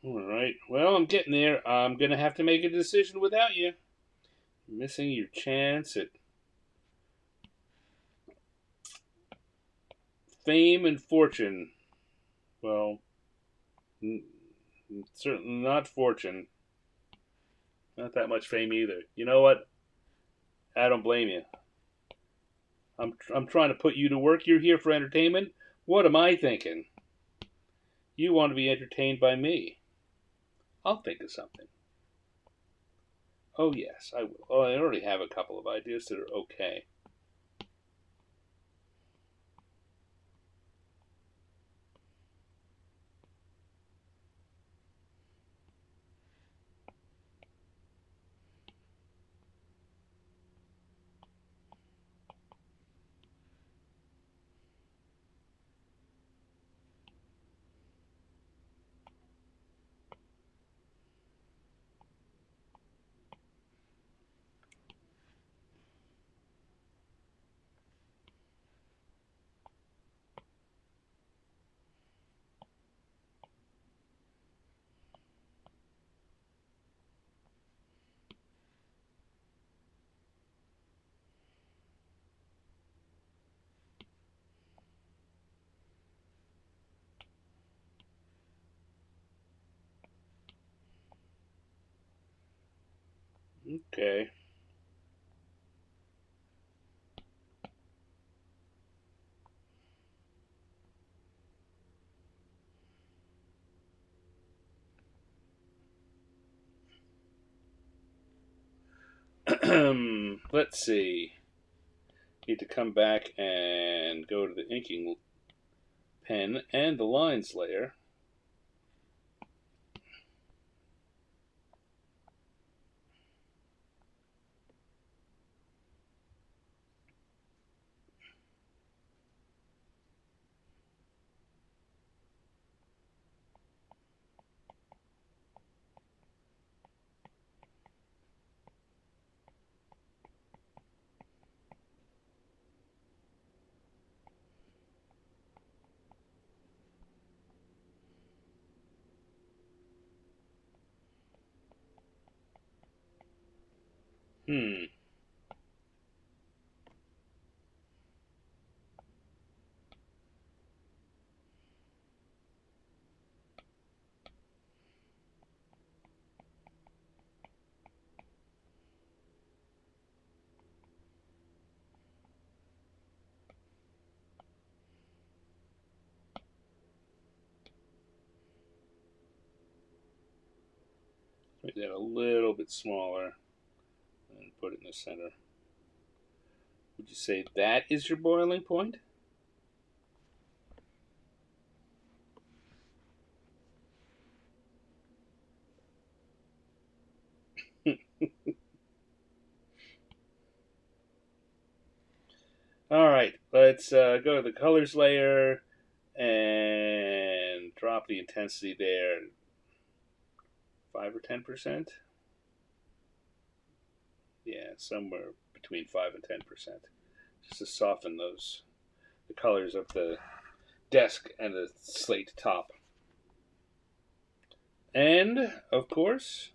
All right. Well, I'm getting there. I'm gonna have to make a decision without you. You're missing your chance at fame and fortune. Well, certainly not fortune. Not that much fame either. You know what? I don't blame you. I'm trying to put you to work. You're here for entertainment. What am I thinking? You want to be entertained by me. I'll think of something. Oh, yes, I will. Oh, I already have a couple of ideas that are okay. Okay. Let's see. Need to come back and go to the inking pen and the lines layer. Hmm. Make that a little bit smaller and put it in the center. Would you say that is your boiling point? All right, let's go to the colors layer and drop the intensity there, 5 or 10%. Yeah, somewhere between 5 and 10%, just to soften the colors of the desk and the slate top. And of course,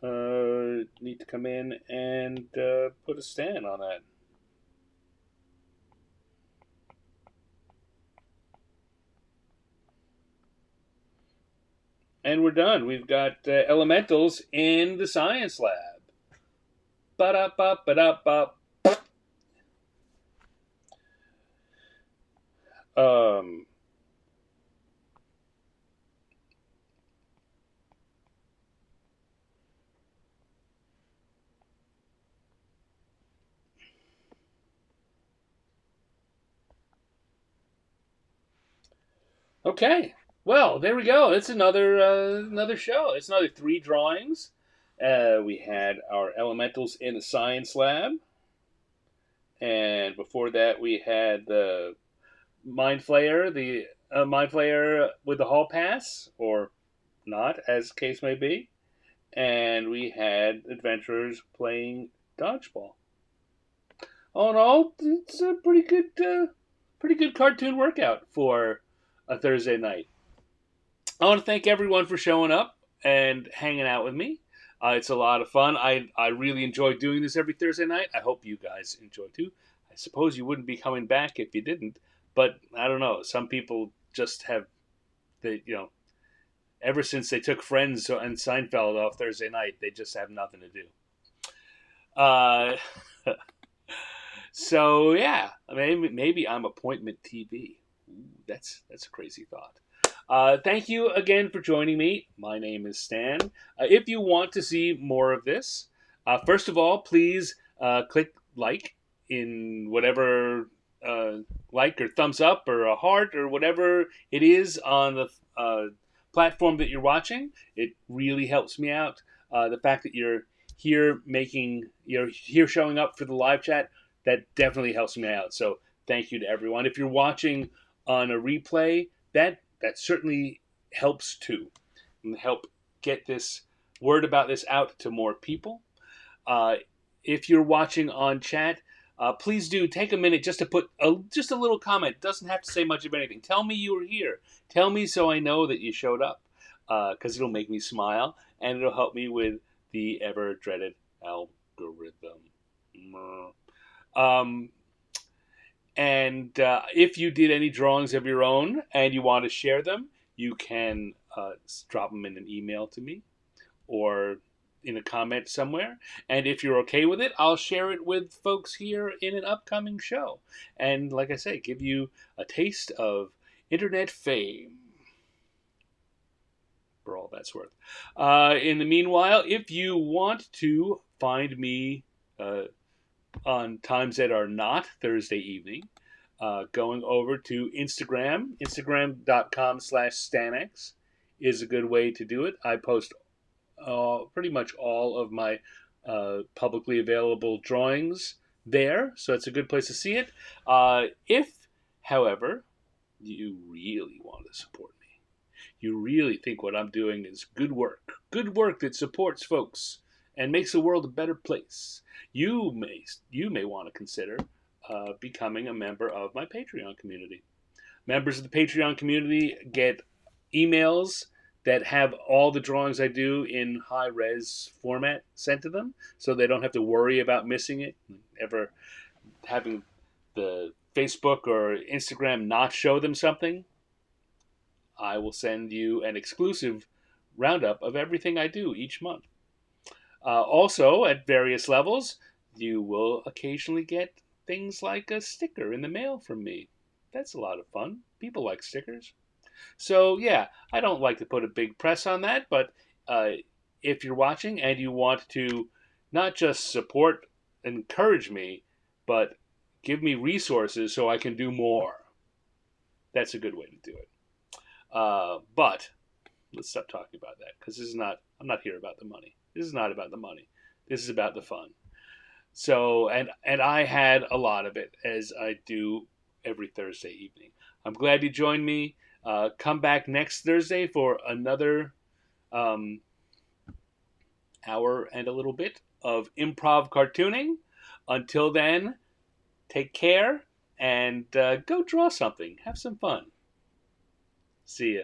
need to come in and put a stand on that. And we're done. We've got elementals in the science lab. Ba-da-ba-ba-da-ba. Um, okay. Well, there we go. It's another show. It's another 3 drawings. We had our elementals in the science lab, and before that we had the mind flayer with the hall pass, or not, as case may be, and we had adventurers playing dodgeball. All in all, it's a pretty good cartoon workout for a Thursday night. I want to thank everyone for showing up and hanging out with me. It's a lot of fun. I really enjoy doing this every Thursday night. I hope you guys enjoy too. I suppose you wouldn't be coming back if you didn't, but I don't know. Some people just have ever since they took Friends and Seinfeld off Thursday night, they just have nothing to do. Uh, so yeah, maybe I'm appointment TV. Ooh, that's a crazy thought. Thank you again for joining me. My name is Stan. If you want to see more of this, first of all, please click like in whatever uh, like or thumbs up or a heart or whatever it is on the platform that you're watching. It really helps me out. The fact that you're here showing up for the live chat, that definitely helps me out. So thank you to everyone. If you're watching on a replay, that certainly helps too, and help get this word about this out to more people. Uh, if you're watching on chat, please do take a minute just to put just a little comment. It doesn't have to say much of anything. Tell me you were here. Tell me so I know that you showed up, because it'll make me smile and it'll help me with the ever dreaded algorithm. Um, and if you did any drawings of your own and you want to share them, you can drop them in an email to me or in a comment somewhere. And if you're okay with it, I'll share it with folks here in an upcoming show. And like I say, give you a taste of internet fame for all that's worth. In the meanwhile, if you want to find me on times that are not Thursday evening, going over to Instagram.com/Stanex is a good way to do it. I post pretty much all of my publicly available drawings there, so it's a good place to see it. If, however, you really want to support me, you really think what I'm doing is good work that supports folks and makes the world a better place, you may want to consider becoming a member of my Patreon community. Members of the Patreon community get emails that have all the drawings I do in high res format sent to them, so they don't have to worry about missing it, ever having the Facebook or Instagram not show them something. I will send you an exclusive roundup of everything I do each month. Also, at various levels, you will occasionally get things like a sticker in the mail from me. That's a lot of fun. People like stickers. So, yeah, I don't like to put a big press on that, but uh, if you're watching and you want to not just support and encourage me, but give me resources so I can do more, that's a good way to do it. But let's stop talking about that because this is not, I'm not here about the money. This is not about the money. This is about the fun. So, and I had a lot of it as I do every Thursday evening. I'm glad you joined me. Come back next Thursday for another um, hour and a little bit of improv cartooning. Until then, take care and go draw something. Have some fun. See ya.